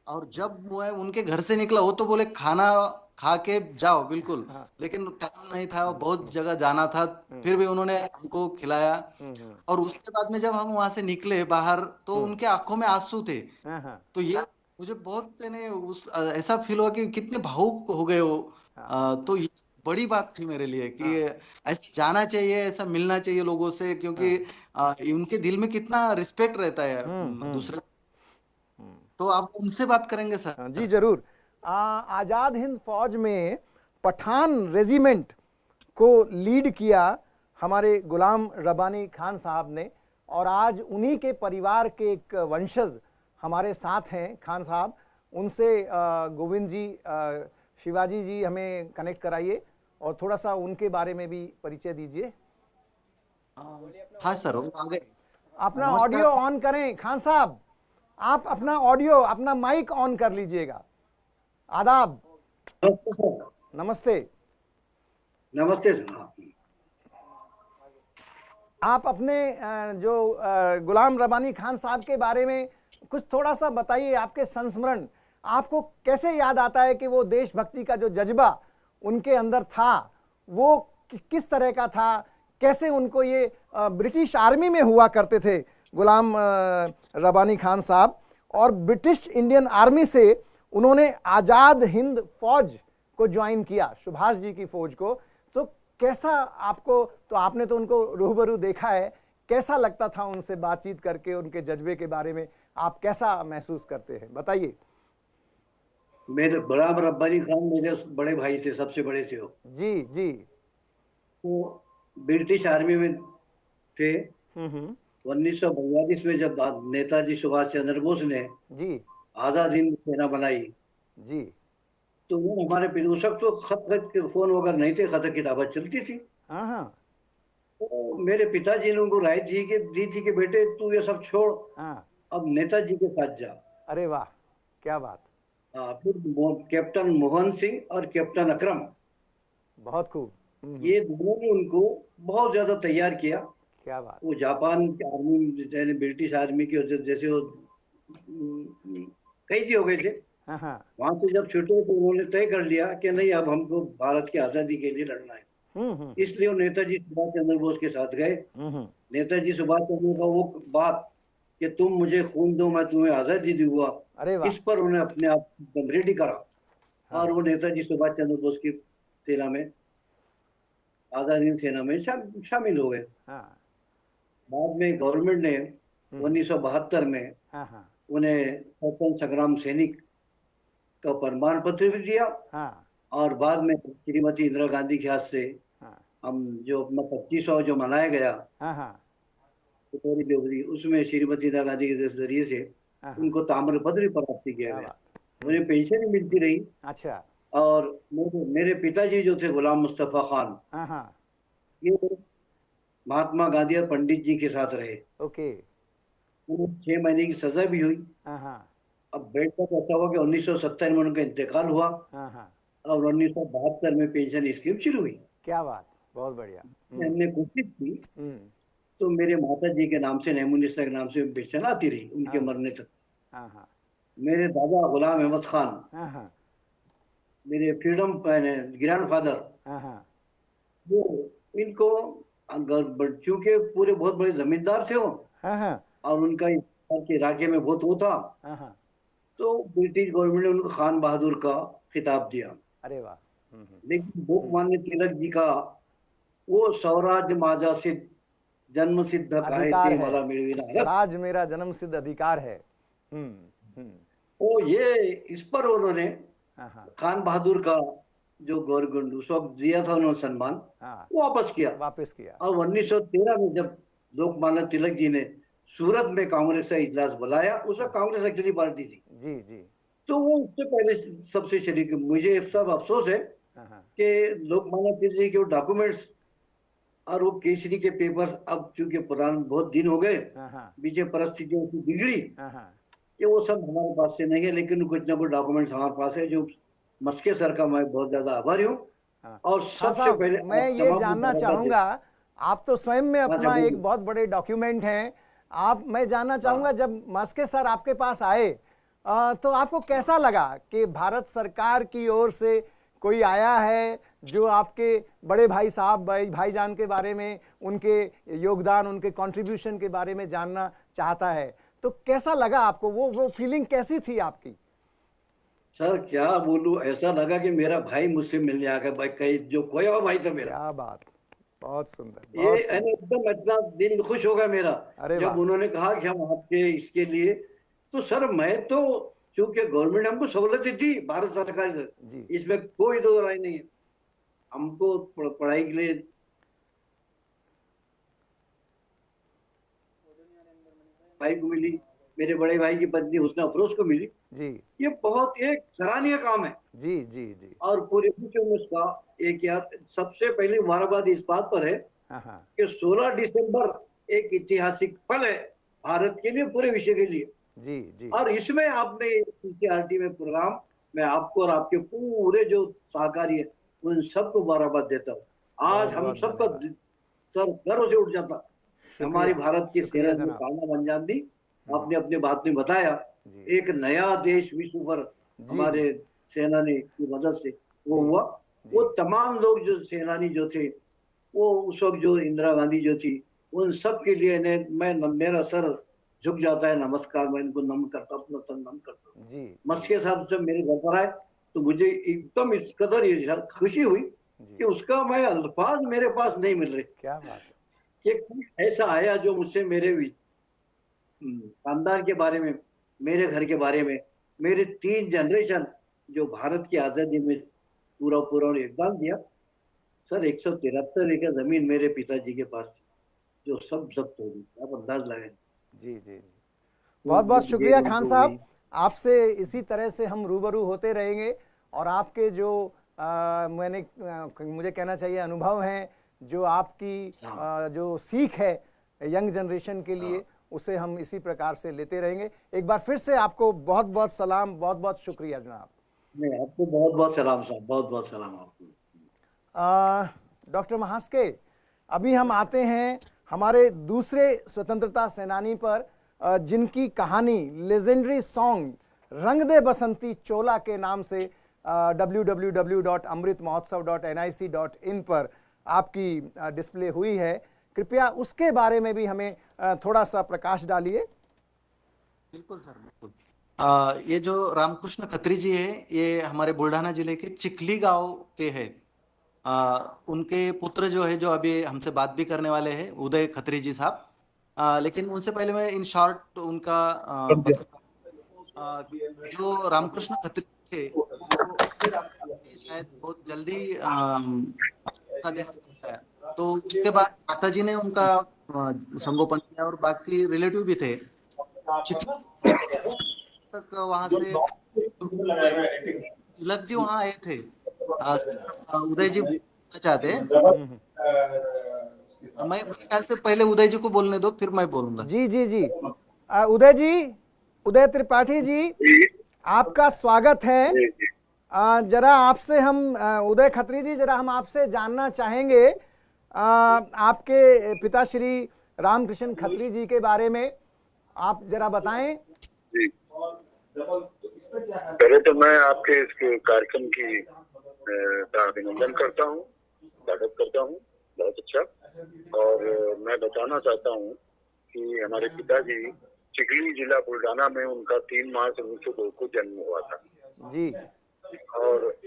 और जब मैं उनके घर से निकला, वो तो बोले खाना खा के जाओ बिल्कुल, लेकिन टाइम नहीं था, बहुत जगह जाना था, फिर भी उन्होंने हमको खिलाया। और उसके बाद में जब हम वहां से निकले बाहर, तो उनके आंखों में आंसू थे। तो ये मुझे बहुत ऐसा फील हुआ कि कितने भावुक हो गए वो। तो ये बड़ी बात थी मेरे लिए कि ऐसा जाना चाहिए, ऐसा मिलना चाहिए लोगों से, क्योंकि उनके दिल में कितना रिस्पेक्ट रहता है दूसरे। तो आप उनसे बात करेंगे सर? जी जरूर। आजाद हिंद फौज में पठान रेजिमेंट को लीड किया हमारे गुलाम रब्बानी खान साहब ने, और आज उन्हीं के परिवार के एक वंशज हमारे साथ हैं, खान साहब। उनसे गोविंद जी, शिवाजी जी हमें कनेक्ट कराइए और थोड़ा सा उनके बारे में भी परिचय दीजिए। हाँ सर, वो आ गए। अपना ऑडियो ऑन करें खान साहब, आप अपना ऑडियो, अपना माइक ऑन कर लीजिएगा। आदाब। नमस्ते। नमस्ते। आप अपने जो गुलाम रब्बानी खान साहब के बारे में कुछ थोड़ा सा बताइए, आपके संस्मरण, आपको कैसे याद आता है कि वो देशभक्ति का जो जज्बा उनके अंदर था वो किस तरह का था, कैसे उनको ये ब्रिटिश आर्मी में हुआ करते थे गुलाम रब्बानी खान साहब, और ब्रिटिश इंडियन आर्मी से उन्होंने आज़ाद हिंद फौज को ज्वाइन किया, सुभाष जी की फौज को। तो कैसा आपको, तो आपने तो उनको रूबरू देखा है, कैसा लगता था उनसे बातचीत करके, उनके जज्बे के बारे में आप कैसा महसूस करते हैं, बताइए। मेरे गुलाम रब्बानी खान मेरे बड़े भाई थे, सबसे बड़े थे वो। जी जी। वो ब्रिटिश आर्मी में थे। हम्म। 1942 में जब नेताजी सुभाष चंद्र बोस ने जी आजाद हिंद सेना बनाई, जी। तो वो हमारे पिता, उस वक्त तो खत के फोन वगैरह नहीं थे, खत किताबें चलती थी। हाँ हाँ तो मेरे पिताजी ने उनको राय दी थी कि बेटे तू ये सब छोड़, हाँ। अब नेताजी के साथ जा। अरे वाह, क्या बात। हाँ, फिर कैप्टन मोहन सिंह और कैप्टन अकरम, बहुत खूब। ये दोनों ने उनको बहुत ज्यादा तैयार किया। क्या बात। वो जापान की आर्मी, ब्रिटिश आर्मी के जैसे वो कैदी हो गए थे। हाँ हाँ। वहां से जब छूटे तो उन्होंने तय कर लिया कि नहीं, अब हमको भारत की आजादी के लिए लड़ना है। इसलिए वो नेताजी सुभाष चंद्र बोस के साथ गए। नेताजी सुभाष चंद्र का वो बात कि तुम मुझे खून दो मैं तुम्हें आजादी दूंगा, अरे वाह। इस पर उन्हें अपने आप रेडी करा। हाँ। और वो नेताजी सुभाष चंद्र बोस की सेना में, आजाद हिंद सेना में शामिल हो गए। हाँ बाद में गवर्नमेंट ने 1972 में हाँ हाँ उन्हें स्वतंत्र संग्राम सैनिक का प्रमाण पत्र भी दिया। हाँ और बाद में श्रीमती इंदिरा गांधी के हाथ से हाँ हम जो अपना 2500 जो मनाया गया हाँ हाँ पिथौरी डोगरी, उसमें श्रीमती इंदिरा गांधी के जरिए से हाँ। उनको ताम्र पत्र भी प्राप्त किया क्या गया। बात। उन्हें पेंशन भी मिलती रही। अच्छा। और मेरे पिताजी जो थे गुलाम मुस्तफा खान, हाँ हाँ। ये महात्मा गांधी और पंडित जी के साथ रहे। ओके। उन्हें 6 महीने की सजा भी हुई। हाँ हाँ अब बेटा तो ऐसा हुआ कि 1970 में उनका इंतकाल हुआ हाँ हाँ। और 1972 में पेंशन स्कीम शुरू हुई। क्या बात, बहुत बढ़िया। हमने कोशिश की तो मेरे माता जी के नाम से, नैमुनिसा के नाम से पेंशन आती रही उनके मरने तक। हाँ हाँ मेरे दादा गुलाम अहमद खान, हाँ हाँ मेरे फ्रीडम ग्रैंड फादर, हाँ हाँ वो इनको चूंकि पूरे बहुत बड़े जमींदार थे वो, हाँ हाँ और उनका के इलाके में बहुत वो था, हाँ हाँ। तो ब्रिटिश गवर्नमेंट ने उनको खान बहादुर का खिताब दिया। अरे वाह। लेकिन लोकमान्य तिलक जी का वो स्वराज माजा सिद्ध जन्म सिद्ध काहे अधिकार ते है, वाला मेळविला हरप, स्वराज मेरा जन्म सिद्ध अधिकार है। वो ये इस पर उन्होंने हाँ हाँ खान बहादुर का जो गवर्नमेंट उस वक्त दिया था उन्होंने सम्मान, हाँ, वो वापस किया। वापस किया। और 1913 में जब लोकमान्य तिलक जी ने सूरत में कांग्रेस का इजलास बुलाया, उस वक्त कांग्रेस एक्चुअली पार्टी थी, जी जी। तो वो उससे पहले सबसे शरीक। मुझे सब अफसोस है हाँ हाँ कि लोकमान्य तिलक जी के डॉक्यूमेंट्स और वो केसरी के पेपर्स अब चूंकि पुराने बहुत दिन हो गए, हाँ हाँ बीच परिस्थितियों की बिगड़ी, हाँ हाँ। ये वो सब हमारे पास से नहीं है। लेकिन कुछ ना कुछ डॉक्यूमेंट्स हमारे पास है, जो मस्के सर का मैं बहुत ज्यादा आभारी हूँ। हाँ। और खान सबसे साहब, पहले मैं ये जानना चाहूंगा, आप तो स्वयं में अपना एक बहुत बड़े डॉक्यूमेंट हैं। मैं जानना चाहूंगा, जब मस्के सर आपके पास आए तो आपको कैसा लगा कि भारत सरकार की ओर से कोई आया है जो आपके बड़े भाई साहब, भाईजान के बारे में, उनके योगदान, उनके कंट्रीब्यूशन के बारे में जानना चाहता है? तो कैसा लगा आपको, वो फीलिंग कैसी थी आपकी? सर क्या बोलूं, ऐसा लगा कि मेरा भाई मुझसे मिलने आ गया। भाई कहीं जो खोया भाई था मेरा। क्या बात, बहुत सुंदर, ये बहुत सुंदर। एकदम इतना दिल खुश हो गया मेरा अरे जब वाह। उन्होंने कहा कि हम आपके इसके लिए। तो सर मैं तो, चूंकि गवर्नमेंट हमको सहूलतें दी भारत सरकार से, जी इसमें कोई दो राय नहीं है। हमको पढ़ाई के लिए भाई को मिली, मेरे बड़े भाई की पत्नी हुस्ना अफरोज को मिली। जी ये बहुत एक सराहनीय काम है। जी जी जी। और पूरे विश्व में उसका एक याद, सबसे पहले मुबारकबाद इस बात पर है हाँ हाँ कि 16 दिसंबर एक ऐतिहासिक पल है भारत के लिए, पूरे विश्व के लिए। जी जी। और इसमें आपने CCRT में प्रोग्राम, मैं आपको और आपके पूरे जो सहकारी है उन सबको मुबारकबाद देता हूँ। आज हम सबका सर गर्व से उठ जाता, हमारी भारत की सेना ने कामयाब अंजाम दी। आपने अपने बात में बताया, एक नया देश विश्व पर हमारे सेना ने की मदद से वो हुआ। वो तमाम लोग जो सेनानी जो थे वो उस वक्त जो इंदिरा गांधी जो थी, उन सब के लिए मेरा सर झुक जाता है, नमस्कार, मैं इनको नमन करता हूं, अपना सर नमन करता हूँ। जी मस्के साहब जब मेरे घर पर आए तो मुझे एकदम इस कदर ये खुशी हुई जी, कि उसका मैं अल्फाज मेरे पास नहीं मिल रहे क्या बात है। कि कुछ ऐसा आया जो मुझसे मेरे खानदान के बारे में, मेरे घर के बारे में, मेरे 3 जनरेशन जो भारत की आजादी में पूरा पूरा योगदान दिया। सर 173 एकड़ जमीन मेरे पिताजी के पास थी, जो सब जब्त हो गई, आप अंदाज लगाएं। जी जी जी, तो बहुत बहुत वो शुक्रिया जेल खान उनको साहब। हुई। आपसे इसी तरह से हम रूबरू होते रहेंगे और आपके जो मुझे कहना चाहिए अनुभव हैं, जो आपकी हाँ जो सीख है यंग जनरेशन के लिए, हाँ, उसे हम इसी प्रकार से लेते रहेंगे। एक बार फिर से आपको बहुत बहुत सलाम, बहुत बहुत शुक्रिया जनाब। नहीं आपको बहुत बहुत सलाम साहब, बहुत बहुत सलाम आपको। डॉक्टर महास्के, अभी हम आते हैं हमारे दूसरे स्वतंत्रता सेनानी पर, जिनकी कहानी लेजेंडरी सॉन्ग रंग दे बसंती चोला के नाम से www.amritmahotsav.nic.in पर आपकी डिस्प्ले हुई है। कृपया उसके बारे में भी हमें थोड़ा सा प्रकाश डालिए। बिल्कुल सर, बिल्कुल। ये जो रामकृष्ण खत्री जी है, ये हमारे बुल्ढाना जिले के चिखली गांव के हैं। उनके पुत्र जो है, जो अभी हमसे बात भी करने वाले हैं, उदय खत्री जी साहब। लेकिन उनसे पहले मैं इन शॉर्ट उनका जो रामकृष्ण खत्री थे, वो शायद बहुत जल्दी का देहांत हो गया। तो उसके बाद माता जी ने उनका संगोपन किया और बाकी रिलेटिव भी थे। तक वहां से तिलक जी वहां आए थे। उदय जी बोलना चाहते हैं। मैं ख्याल से पहले उदय जी को बोलने दो, फिर मैं बोलूंगा। जी जी जी, उदय जी, उदय त्रिपाठी जी, आपका स्वागत है। जरा आपसे हम उदय खत्री जी, जरा हम आपसे जानना चाहेंगे आपके पिताश्री रामकृष्ण खत्री जी के बारे में। आप जरा बताएं। पहले तो मैं आपके इस कार्यक्रम की का अभिनंदन करता हूँ, स्वागत करता हूँ, बहुत अच्छा। और मैं बताना चाहता हूँ कि हमारे पिताजी चिखली जिला बुल्ढाना में उनका 3 मार्च 1902 को जन्म हुआ था जी, और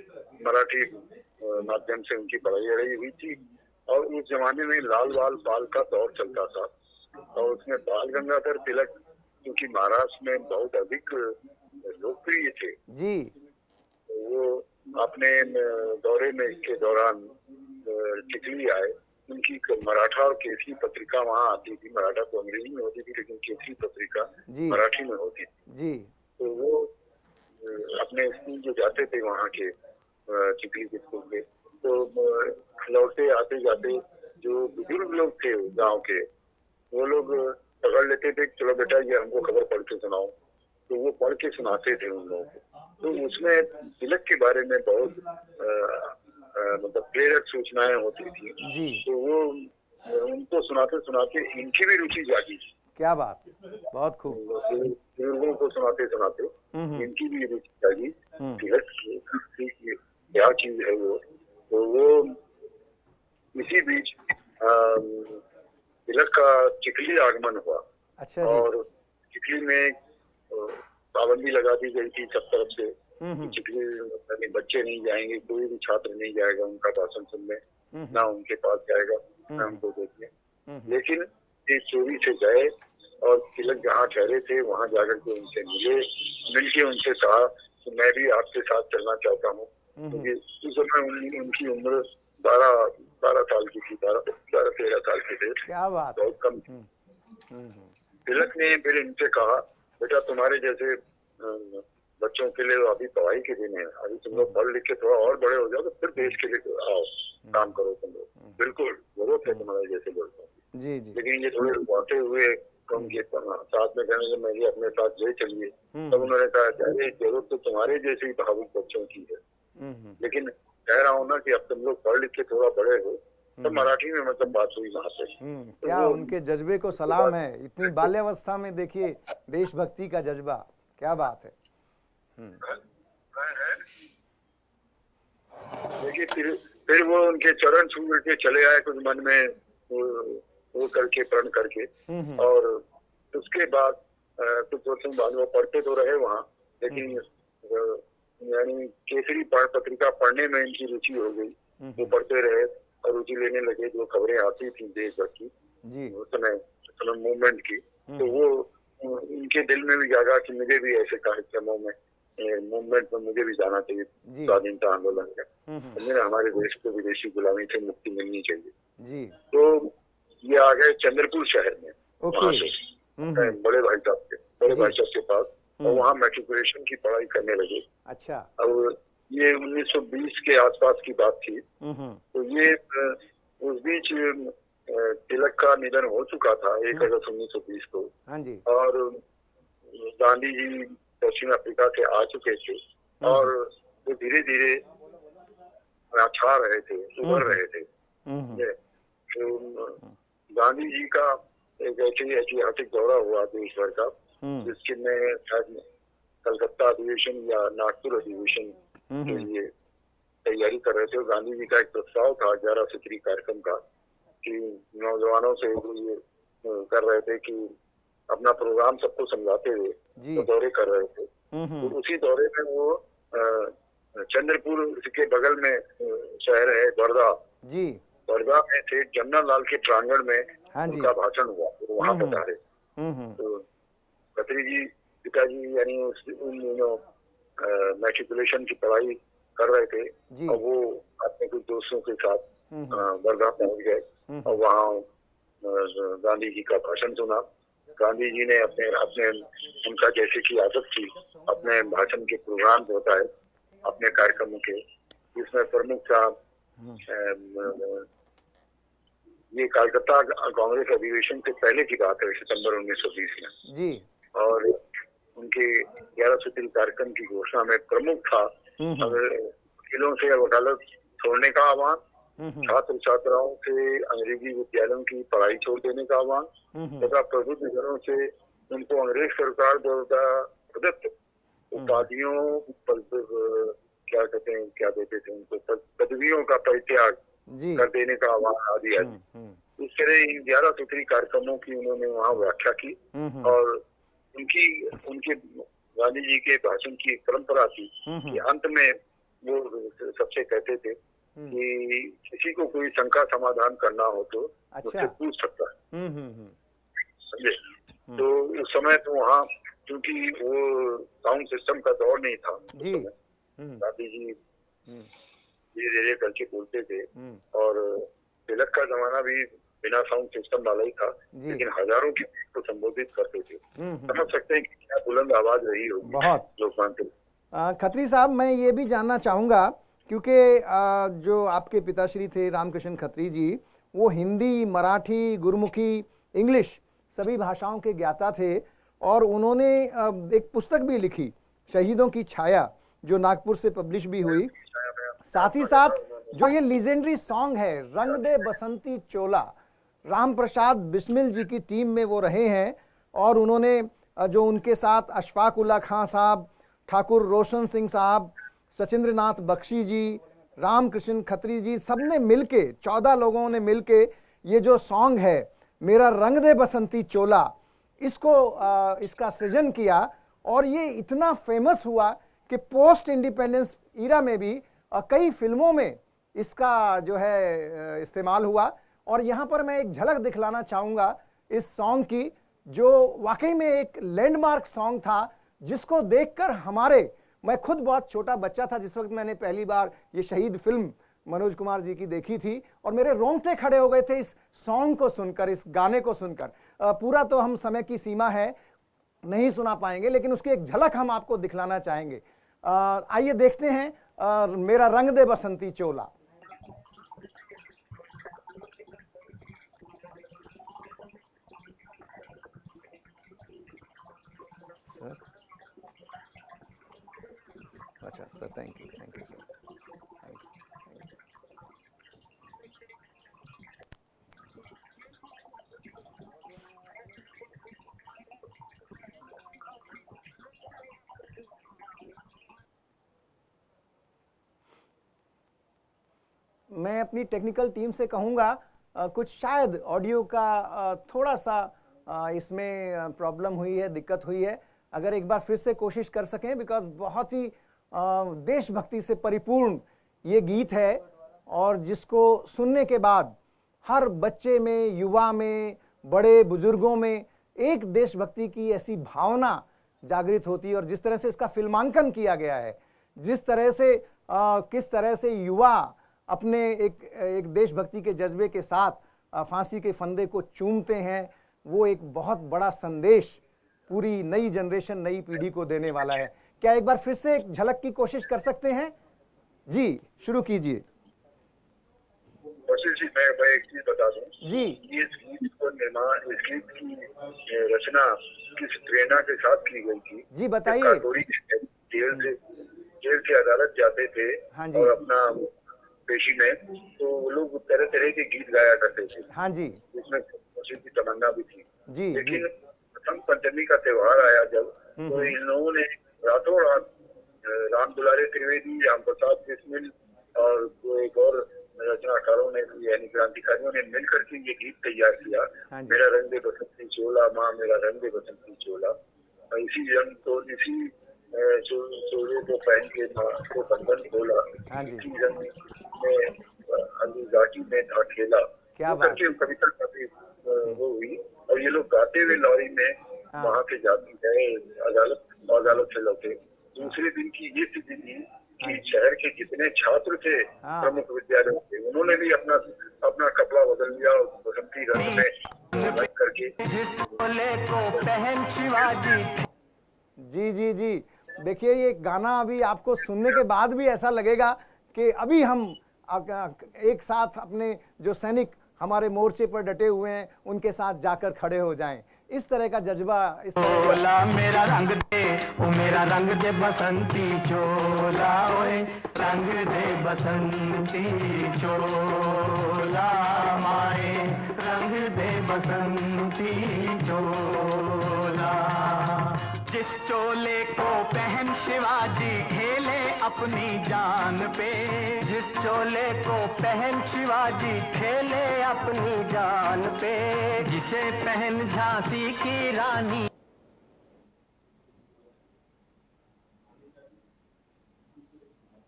मराठी माध्यम से उनकी पढ़ाई हुई थी। और उस जमाने में लाल बाल पाल का दौर चलता था और उसमें बाल गंगाधर तिलक, क्योंकि महाराष्ट्र में बहुत अधिक लोकप्रिय थे, जी, वो अपने दौरे में के दौरान चिखली आए। उनकी मराठा और केसरी पत्रिका वहाँ आती थी। मराठा तो अंग्रेजी में होती थी, लेकिन केसरी पत्रिका जी, मराठी में होती थी। जी, तो वो अपने स्कूल जो जाते थे वहाँ के चिखली के स्कूल के, तो लौटते आते जाते जो बुजुर्ग लोग थे गांव के, वो लोग पकड़ लेते थे, चलो बेटा ये हमको खबर पढ़ के सुनाओ। तो वो पढ़ के सुनाते थे उन लोगों को। तो उसमें तिलक के बारे में बहुत मतलब प्रेरक सूचनाएं होती थी। जी, तो वो उनको सुनाते सुनाते इनकी भी रुचि जागी। क्या बात, बहुत खूब। बुजुर्गों को सुनाते सुनाते इनकी भी रुचि जागी। हम्म, तिलक क्या चीज है वो। तो वो इसी बीच तिलक का चिखली आगमन हुआ। अच्छा जी, और चिखली में पाबंदी लगा दी गई थी सब तरफ से। चिखली में बच्चे नहीं जाएंगे, कोई भी छात्र नहीं जाएगा उनका भाषण सुनने, ना उनके पास जाएगा, ना उनको देखने। लेकिन ये चोरी से गए और तिलक जहाँ ठहरे थे वहां जाकर के उनसे मिलके उनसे कहा कि मैं भी आपके साथ चलना चाहता हूँ, क्योंकि उस समय उनकी उम्र 12 साल की थी, 12-13 साल की थे, क्या बात, बहुत कम। तिलक ने फिर इनसे कहा, बेटा तुम्हारे जैसे बच्चों के लिए अभी पढ़ाई के दिन है, अभी तुम लोग पढ़ लिख के थोड़ा और बड़े हो जाओ तो फिर देश के लिए आओ, काम करो तुम लोग, बिल्कुल जरूरत है तुम्हारे जैसे लड़कों की। जी जी, लेकिन ये थोड़े बांटे हुए कम के साथ में कहने लगे मेरी अपने साथ ले चलिए। तब उन्होंने कहा अरे जरूरत तो तुम्हारे जैसे ही भावुक बच्चों की है, लेकिन कह रहा हूँ ना कि अब तुम लोग पढ़ लिख के थोड़ा बड़े हो। तो मराठी में मतलब बात हुई वहां से। क्या उनके जज्बे को सलाम है, इतनी बाल्यावस्था में देखिए देशभक्ति का जज्बा, क्या बात है। देखिए फिर वो उनके चरण छू के चले आए कुछ मन में वो करके प्रण करके। और उसके बाद कुछ वर्षों बाद वो पढ़ते तो रहे वहाँ, लेकिन यानी केसरी पत्रिका पढ़ने में इनकी रुचि हो गई। वो पढ़ते रहे और रुचि लेने लगे, जो खबरें आती थी देश भर की उस समय मूवमेंट की, तो वो उनके दिल में भी जागा कि मुझे भी ऐसे कार्यक्रमों में मूवमेंट में मुझे भी जाना चाहिए, स्वाधीनता आंदोलन में। मेरा हमारे देश को विदेशी गुलामी से मुक्ति मिलनी चाहिए। तो ये आ गए चंद्रपुर शहर में, वहाँ से बड़े भाई साहब के पास, और वहाँ मैट्रिकुलेशन की पढ़ाई करने लगे। अच्छा। और ये 1920 के आसपास की बात थी। तो ये उस बीच तिलक का निधन हो चुका था 1 अगस्त 1920 को। हाँ जी। और गांधी जी दक्षिण अफ्रीका से आ चुके थे और वो धीरे धीरे छा रहे थे, उभर रहे थे। तो गांधी जी का एक ऐतिहासिक दौरा हुआ देश भर का, जिसके में शायद कलकत्ता अधिवेशन या नागपुर अधिवेशन के लिए तैयारी कर रहे थे। गांधी जी का एक प्रस्ताव था 11 सूत्री कार्यक्रम का, कि नौजवानों से ये कर रहे थे कि अपना प्रोग्राम सबको समझाते हुए तो दौरे कर रहे थे। तो उसी दौरे में वो चंद्रपुर के बगल में शहर है वर्धा, वर्धा में थे जमना लाल के प्रांगण में उनका भाषण हुआ, तो वहाँ पधारे। तो खत्री जी पिताजी यानी उन दिनों मैट्रिकुलेशन की पढ़ाई कर रहे थे, और वो अपने कुछ दोस्तों के साथ वर्धा पहुंच गए और वहाँ गांधी जी का भाषण सुना। गांधी जी ने अपने उनका जैसे की आदत थी, अपने भाषण के प्रोग्राम होता है अपने कार्यक्रमों के, जिसमें प्रमुख था ये कलकत्ता कांग्रेस अधिवेशन से पहले की बात है, सितंबर 1920 में जी। और उनके 11 सूत्री कार्यक्रम की घोषणा में प्रमुख था वकीलों से वकालत छोड़ने का आह्वान, छात्र छात्राओं से अंग्रेजी विद्यालयों की पढ़ाई छोड़ देने का आह्वान, तथा प्रबुद्ध जनों से उनको अंग्रेज सरकार द्वारा प्रदत्त उपाधियों क्या कहते हैं, क्या देते थे उनको, पदवियों का परित्याग कर देने का आह्वान आदि आदि। इस तरह 11 सूत्री कार्यक्रमों की उन्होंने वहाँ व्याख्या की। और उनके गांधी जी के भाषण की एक परंपरा थी कि अंत में वो सबसे कहते थे कि किसी को कोई शंका समाधान करना हो तो मुझसे पूछ सकता है, समझे। तो उस समय तो वहाँ क्योंकि वो साउंड सिस्टम का दौर नहीं था, गांधी जी धीरे धीरे करके बोलते थे, और तिलक का जमाना भी बिना साउंड सिस्टम वाला ही था, लेकिन हजारों की को संबोधित करते थे। समझ सकते हैं कि क्या बुलंद आवाज रही होगी बहुत लोग मानते। खत्री साहब, मैं ये भी जानना चाहूँगा, क्योंकि जो आपके पिताश्री थे रामकृष्ण खत्री जी, वो हिंदी, मराठी, गुरमुखी, इंग्लिश सभी भाषाओं के ज्ञाता थे, और उन्होंने एक पुस्तक भी लिखी, शहीदों की छाया, जो नागपुर से पब्लिश भी हुई। साथ ही साथ जो ये लीजेंडरी सॉन्ग है रंग दे बसंती चोला, राम प्रसाद बिस्मिल जी की टीम में वो रहे हैं, और उन्होंने जो उनके साथ अशफाक उल्ला खां साहब, ठाकुर रोशन सिंह साहब, सचिंद्र नाथ बख्शी जी, रामकृष्ण खत्री जी, सब ने मिलके 14 लोगों ने मिलके ये जो सॉन्ग है मेरा रंग दे बसंती चोला, इसका सृजन किया। और ये इतना फेमस हुआ कि पोस्ट इंडिपेंडेंस ईरा में भी कई फिल्मों में इसका जो है इस्तेमाल हुआ। और यहाँ पर मैं एक झलक दिखलाना चाहूँगा इस सॉन्ग की, जो वाकई में एक लैंडमार्क सॉन्ग था, जिसको देखकर मैं खुद बहुत छोटा बच्चा था जिस वक्त मैंने पहली बार ये शहीद फिल्म मनोज कुमार जी की देखी थी, और मेरे रोंगटे खड़े हो गए थे इस सॉन्ग को सुनकर, इस गाने को सुनकर। पूरा तो हम समय की सीमा है नहीं सुना पाएंगे, लेकिन उसकी एक झलक हम आपको दिखलाना चाहेंगे। आइए देखते हैं मेरा रंग दे बसंती चोला। सर, अच्छा sir, thank you sir, thank you. मैं अपनी टेक्निकल टीम से कहूँगा कुछ शायद ऑडियो का थोड़ा सा इसमें प्रॉब्लम हुई है, दिक्कत हुई है। अगर एक बार फिर से कोशिश कर सकें, बिकॉज बहुत ही देशभक्ति से परिपूर्ण ये गीत है और जिसको सुनने के बाद हर बच्चे में, युवा में, बड़े बुजुर्गों में एक देशभक्ति की ऐसी भावना जागृत होती है। और जिस तरह से इसका फिल्मांकन किया गया है, जिस तरह से किस तरह से युवा अपने एक देशभक्ति के जज्बे के साथ फांसी के फंदे को चूमते हैं, वो एक बहुत बड़ा संदेश पूरी नई जनरेशन, नई पीढ़ी को देने वाला है। क्या एक बार फिर से एक झलक की कोशिश कर सकते हैं? जी, शुरू कीजिए। जी, मैं एक चीज बता दूं जी, ये गीत को निर्माण, इस गीत की रचना किस प्रेरणा के साथ की गई थी? जी बताइए। काकोरी जेल से अदालत जाते थे। हाँ जी। और अपना पेशी में तो वो लोग तरह तरह के गीत गाया करते थे। हाँ जी, जिसमें खुशी की तमन्ना भी थी। जी, लेकिन बसंत पंचमी का त्योहार आया जब, तो इन लोगों ने रातों रात राम दुलारे त्रिवेदी, राम प्रसाद बिस्मिल और एक और रचनाकारों ने, यानी क्रांतिकारियों ने मिलकर के ये गीत तैयार किया। हाँ जी। मेरा रंग दे बसंती चोला, माँ मेरा रंग दे बसंती चोला। इसी रंग को, इसी चोले को पहन के माँ को बंधन खोला। हाँ जी। इसी रंग में घाटी में था खेला। क्या वो बात। करके कविता काफी वो हुई। और ये लोग गाते हुए लॉरी में वहाँ से जाती है अदालत से लौटे। दूसरे दिन की ये स्थिति थी कि शहर के जितने छात्र थे प्रमुख विद्यालयों के, उन्होंने भी अपना कपड़ा बदल लिया और बसंती रंग में करके जी जी जी, देखिए ये गाना अभी आपको सुनने के बाद भी ऐसा लगेगा कि अभी हम एक साथ अपने जो सैनिक हमारे मोर्चे पर डटे हुए हैं उनके साथ जाकर खड़े हो जाएं। इस तरह का जज्बा, इस चोला मेरा रंग दे, ओ मेरा रंग दे बसंती चोला, ओए रंग दे बसंती चोला, माए रंग दे बसंती चोला। जिस चोले को पहन शिवाजी खेले अपनी जान पे, जिस चोले को पहन शिवाजी खेले अपनी जान पे, जिसे पहन झांसी की रानी।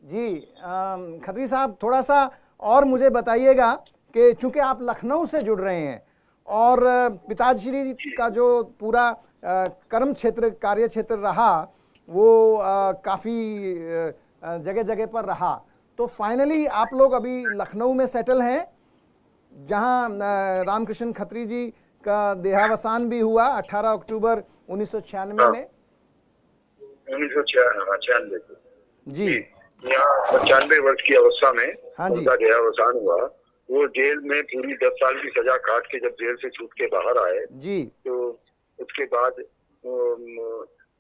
जी खत्री साहब, थोड़ा सा और मुझे बताइएगा कि चूंकि आप लखनऊ से जुड़ रहे हैं और पिताश्री का जो पूरा कर्म क्षेत्र, कार्य क्षेत्र रहा वो काफ़ी जगह जगह पर रहा, तो फाइनली आप लोग अभी लखनऊ में सेटल हैं, जहां रामकृष्ण खत्री जी का देहावसान भी हुआ 18 अक्टूबर 1996 में। 1996 जी, यहाँ 95 वर्ष की अवस्था में हाँ जी, उनका देहावसान हुआ। वो जेल में पूरी 10 साल की सजा काट के जब जेल से छूट के बाहर आए जी, तो उसके बाद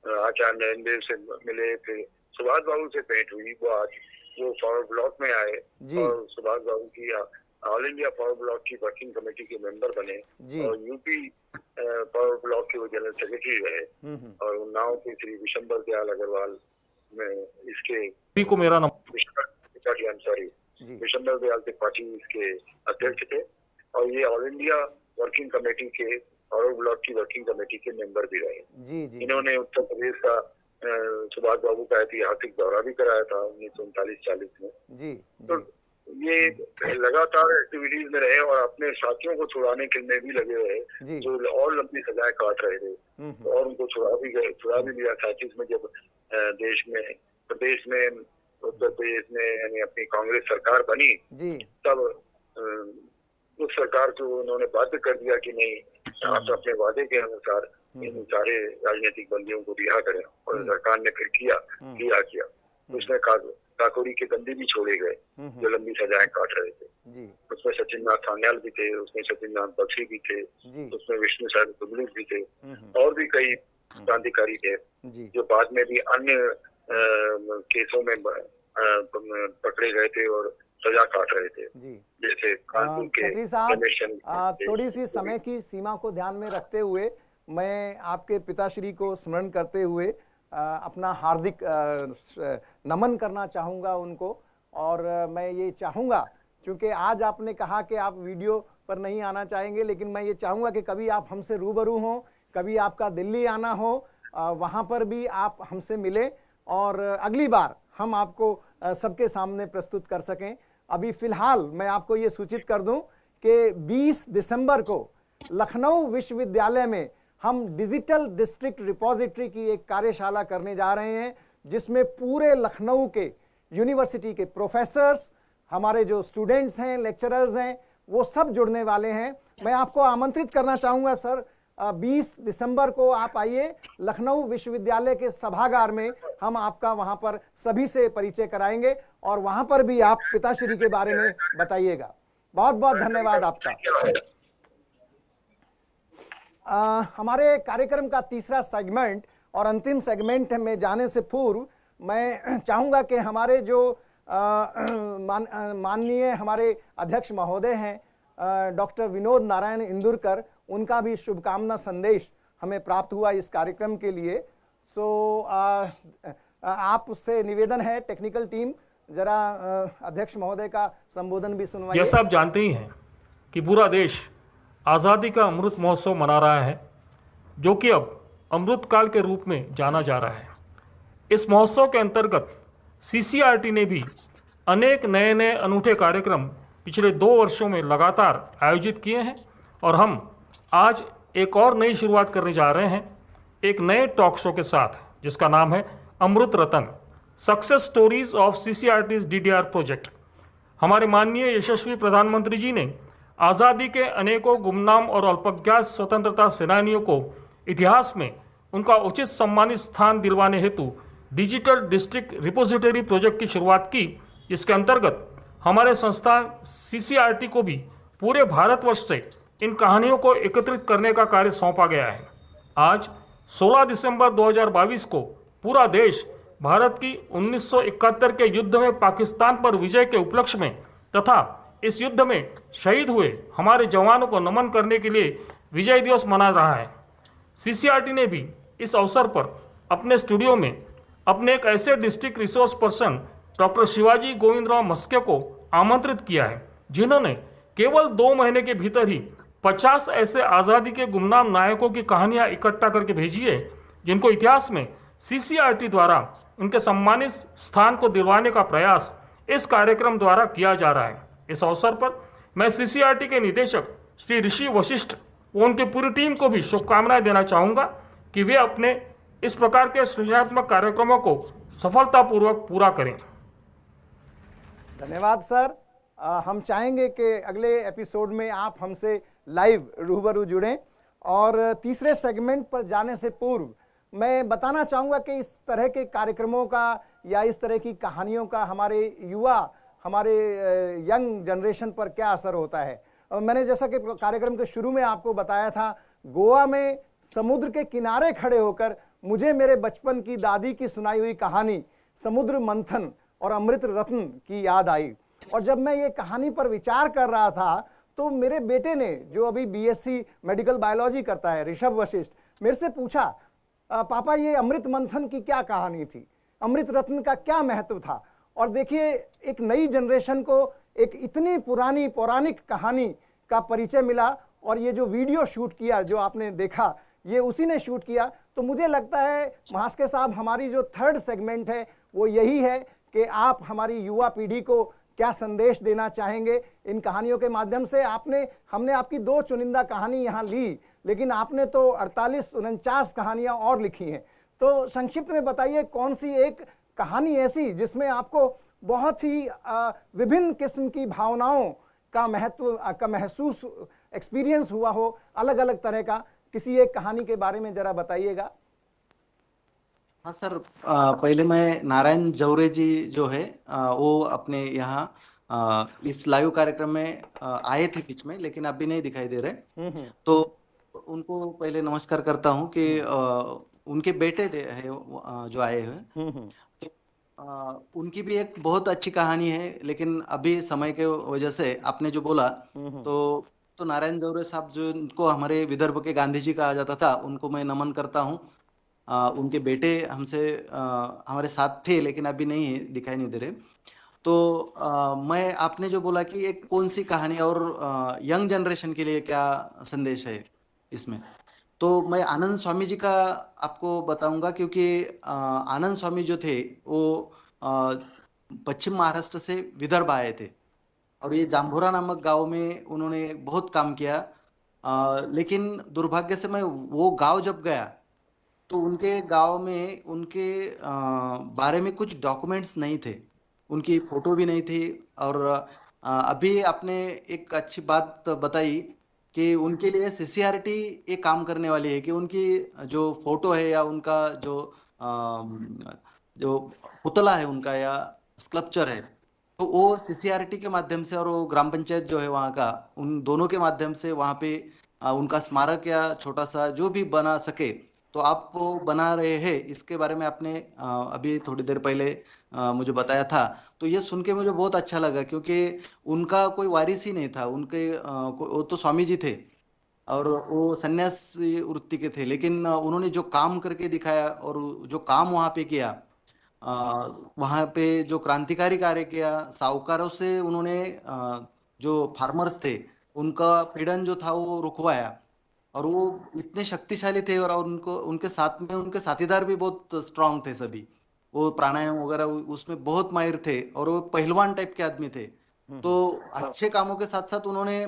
आचार्य नरेंद्र से मिले, फिर सुभाष बाबू से भेंट हुई। वो आज वो फॉरवर्ड ब्लॉक में आए और सुभाष बाबू की ऑल इंडिया फॉरवर्ड ब्लॉक की वर्किंग कमेटी के मेंबर बने और यूपी फॉरवर्ड ब्लॉक के वो जनरल सेक्रेटरी रहे। और उन्नाव के श्री विशंबर दयाल अग्रवाल में इसके को मेरा विशंबर दयाल त्रिपाठी इसके अध्यक्ष थे और ये ऑल इंडिया वर्किंग कमेटी के फॉरवर्ड ब्लॉक की वर्किंग कमेटी के मेंबर भी रहे। जी जी, इन्होंने उत्तर प्रदेश का सुभाष बाबू का ऐतिहासिक दौरा भी कराया था 1939-40 में। जी, तो ये लगातार एक्टिविटीज में रहे और अपने साथियों को छुड़ाने के में भी लगे रहे जो और लंबी सजाएं काट रहे थे और उनको छुड़ा भी लिया 37 में जब प्रदेश में उत्तर प्रदेश में यानी अपनी कांग्रेस सरकार बनी तब उस सरकार को उन्होंने बाध्य कर दिया कि नहीं, आप अपने वादे के अनुसार इन सारे राजनीतिक बंदियों को रिहा करें। और सरकार ने फिर किया। उसमें काकोरी के बंदी भी छोड़े गए जो लंबी सजाएं काट रहे थे। उसमें सचिन नाथ सान्याल भी थे, उसमें सचिन नाथ बख्शी भी थे, उसमें विष्णु साहब तुगलक भी थे और भी कई क्रांतिकारी थे जो बाद में भी अन्य केसों में पकड़े गए थे और सजा काट रहे थे। जैसे कानपुर के साहब, थोड़ी सी समय की सीमा को ध्यान में रखते हुए मैं आपके पिताश्री को स्मरण करते हुए अपना हार्दिक नमन करना चाहूँगा उनको। और मैं ये चाहूँगा क्योंकि आज आपने कहा कि आप वीडियो पर नहीं आना चाहेंगे, लेकिन मैं ये चाहूँगा कि कभी आप हमसे रूबरू हों, कभी आपका दिल्ली आना हो, वहाँ पर भी आप हमसे मिलें और अगली बार हम आपको सबके सामने प्रस्तुत कर सकें। अभी फ़िलहाल मैं आपको ये सूचित कर दूं कि 20 दिसंबर को लखनऊ विश्वविद्यालय में हम डिजिटल डिस्ट्रिक्ट रिपोजिटरी की एक कार्यशाला करने जा रहे हैं, जिसमें पूरे लखनऊ के यूनिवर्सिटी के प्रोफेसर्स, हमारे जो स्टूडेंट्स हैं, लेक्चरर्स हैं, वो सब जुड़ने वाले हैं। मैं आपको आमंत्रित करना चाहूँगा सर, 20 दिसंबर को आप आइए लखनऊ विश्वविद्यालय के सभागार में, हम आपका वहाँ पर सभी से परिचय कराएंगे और वहाँ पर भी आप पिताश्री के बारे में बताइएगा। बहुत बहुत धन्यवाद आपका। हमारे कार्यक्रम का तीसरा सेगमेंट और अंतिम सेगमेंट में जाने से पूर्व मैं चाहूँगा कि हमारे जो माननीय हमारे अध्यक्ष महोदय हैं डॉक्टर विनोद नारायण इंदुरकर, उनका भी शुभकामना संदेश हमें प्राप्त हुआ इस कार्यक्रम के लिए। आपसे निवेदन है, टेक्निकल टीम जरा अध्यक्ष महोदय का संबोधन भी सुनवाइए। जैसा आप जानते ही हैं कि पूरा देश आज़ादी का अमृत महोत्सव मना रहा है, जो कि अब अमृत काल के रूप में जाना जा रहा है। इस महोत्सव के अंतर्गत CCRT ने भी अनेक नए नए अनूठे कार्यक्रम पिछले 2 वर्षों में लगातार आयोजित किए हैं और हम आज एक और नई शुरुआत करने जा रहे हैं, एक नए टॉक शो के साथ, जिसका नाम है Amrit Ratan, success stories of CCRT's DDR project. हमारे माननीय यशस्वी प्रधानमंत्री जी ने आज़ादी के अनेकों गुमनाम और अल्पज्ञात स्वतंत्रता सेनानियों को इतिहास में उनका उचित सम्मानित स्थान दिलवाने हेतु डिजिटल डिस्ट्रिक्ट रिपोजिटरी प्रोजेक्ट की शुरुआत की, जिसके अंतर्गत हमारे संस्थान CCRT को भी पूरे भारतवर्ष से इन कहानियों को एकत्रित करने का कार्य सौंपा गया है। आज 16 दिसंबर 2022 को पूरा देश भारत की 1971 के युद्ध में पाकिस्तान पर विजय के उपलक्ष्य में तथा इस युद्ध में शहीद हुए हमारे जवानों को नमन करने के लिए विजय दिवस मना रहा है। CCRT ने भी इस अवसर पर अपने स्टूडियो में अपने एक ऐसे district resource person doctor Shivaji Govindrao Maske को आमंत्रित किया है, जिन्होंने केवल 2 महीने के भीतर ही 50 ऐसे आज़ादी के गुमनाम नायकों की कहानियां इकट्ठा करके भेजी है, जिनको इतिहास में CCRT द्वारा उनके सम्मानित स्थान को दिलवाने का प्रयास इस कार्यक्रम द्वारा किया जा रहा है। इस अवसर पर मैं CCRT के निदेशक श्री ऋषि वशिष्ठ और उनकी पूरी टीम को भी शुभकामनाएं देना चाहूँगा कि वे अपने इस प्रकार के सृजनात्मक कार्यक्रमों को सफलतापूर्वक पूरा करें। धन्यवाद सर। हम चाहेंगे कि अगले एपिसोड में आप हमसे लाइव रूबरू जुड़ें। और तीसरे सेगमेंट पर जाने से पूर्व मैं बताना चाहूँगा कि इस तरह के कार्यक्रमों का या इस तरह की कहानियों का हमारे युवा, हमारे यंग जनरेशन पर क्या असर होता है। मैंने जैसा कि कार्यक्रम के शुरू में आपको बताया था, गोवा में समुद्र के किनारे खड़े होकर मुझे मेरे बचपन की दादी की सुनाई हुई कहानी समुद्र मंथन और अमृत रत्न की याद आई। और जब मैं ये कहानी पर विचार कर रहा था तो मेरे बेटे ने, जो अभी BSc मेडिकल बायोलॉजी करता है, ऋषभ वशिष्ठ, मेरे से पूछा, पापा ये अमृत मंथन की क्या कहानी थी, अमृत रत्न का क्या महत्व था। और देखिए, एक नई जनरेशन को एक इतनी पुरानी पौराणिक कहानी का परिचय मिला और ये जो वीडियो शूट किया, जो आपने देखा, ये उसी ने शूट किया। तो मुझे लगता है महास्के साहब, हमारी जो थर्ड सेगमेंट है वो यही है कि आप हमारी युवा पीढ़ी को क्या संदेश देना चाहेंगे इन कहानियों के माध्यम से। हमने आपकी 2 चुनिंदा कहानी यहाँ ली, लेकिन आपने तो 48-49 कहानियाँ और लिखी हैं। तो संक्षिप्त में बताइए, कौन सी एक कहानी ऐसी जिसमें आपको बहुत ही विभिन्न किस्म की भावनाओं का महत्व का महसूस एक्सपीरियंस हुआ हो, अलग अलग तरह का, किसी एक कहानी के बारे में जरा बताइएगा। हाँ सर, पहले मैं नारायण जौरे जी जो है वो अपने यहाँ इस लाइव कार्यक्रम में आए थे बीच में, लेकिन अभी नहीं दिखाई दे रहे। तो उनको पहले नमस्कार करता हूँ कि उनके बेटे है जो आए हुए, तो उनकी भी एक बहुत अच्छी कहानी है, लेकिन अभी समय के वजह से आपने जो बोला तो नारायण जौरे साहब, जो उनको हमारे विदर्भ के गांधी जी कहा जाता था, उनको मैं नमन करता हूँ। उनके बेटे हमसे हमारे साथ थे, लेकिन अभी नहीं दिखाई नहीं दे रहे। तो मैं आपने जो बोला कि एक कौन सी कहानी और यंग जनरेशन के लिए क्या संदेश है इसमें, तो मैं आनंद स्वामी जी का आपको बताऊंगा, क्योंकि आनंद स्वामी जो थे वो पश्चिम महाराष्ट्र से विदर्भ आए थे और ये जाम्भोरा नामक गांव में उन्होंने बहुत काम किया। लेकिन दुर्भाग्य से मैं वो गांव जब गया तो उनके गांव में उनके बारे में कुछ डॉक्यूमेंट्स नहीं थे, उनकी फोटो भी नहीं थी। और अभी आपने एक अच्छी बात बताई कि उनके लिए सीसीआरटी एक काम करने वाली है कि उनकी जो फोटो है या उनका जो पुतला है उनका या स्कल्पचर है, तो वो सीसीआरटी के माध्यम से और वो ग्राम पंचायत जो है वहाँ का, उन दोनों के माध्यम से वहाँ पे उनका स्मारक या छोटा सा जो भी बना सके तो आप वो बना रहे हैं। इसके बारे में आपने अभी थोड़ी देर पहले मुझे बताया था, तो ये सुन के मुझे बहुत अच्छा लगा, क्योंकि उनका कोई वारिस ही नहीं था। उनके वो तो स्वामी जी थे और वो सन्यासी वृत्ति के थे, लेकिन उन्होंने जो काम करके दिखाया और जो काम वहाँ पे किया, वहाँ पे जो क्रांतिकारी कार्य किया, साहूकारों से उन्होंने जो फार्मर्स थे उनका पीड़न जो था वो रुकवाया, और वो इतने शक्तिशाली थे। और उनको उनके साथ में उनके साथीदार भी बहुत स्ट्रांग थे सभी, वो प्राणायाम वगैरह उसमें बहुत माहिर थे और वो पहलवान टाइप के आदमी थे। तो अच्छे कामों के साथ साथ उन्होंने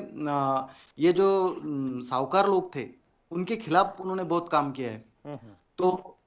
ये जो साहूकार लोग थे उनके खिलाफ उन्होंने बहुत काम किया है। तो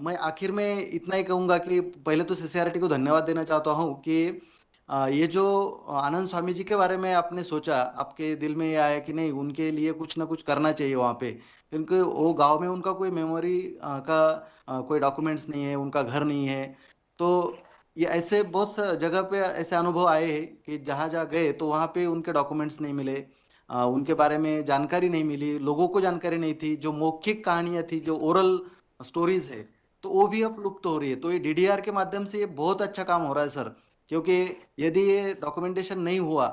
मैं आखिर में इतना ही कहूंगा कि पहले तो सीसीआरटी को धन्यवाद देना चाहता हूँ कि ये जो आनंद स्वामी जी के बारे में आपने सोचा, आपके दिल में ये आया कि नहीं उनके लिए कुछ ना कुछ करना चाहिए वहाँ पे, क्योंकि वो गांव में उनका कोई मेमोरी का कोई डॉक्यूमेंट्स नहीं है, उनका घर नहीं है। तो ये ऐसे बहुत सा जगह पे ऐसे अनुभव आए हैं कि जहाँ जहाँ गए तो वहाँ पे उनके डॉक्यूमेंट्स नहीं मिले, उनके बारे में जानकारी नहीं मिली, लोगों को जानकारी नहीं थी। जो मौखिक कहानियां थी, जो ओरल स्टोरीज है, तो वो भी अब लुप्त हो रही है। तो ये डीडीआर के माध्यम से ये बहुत अच्छा काम हो रहा है सर, क्योंकि यदि ये डॉक्यूमेंटेशन नहीं हुआ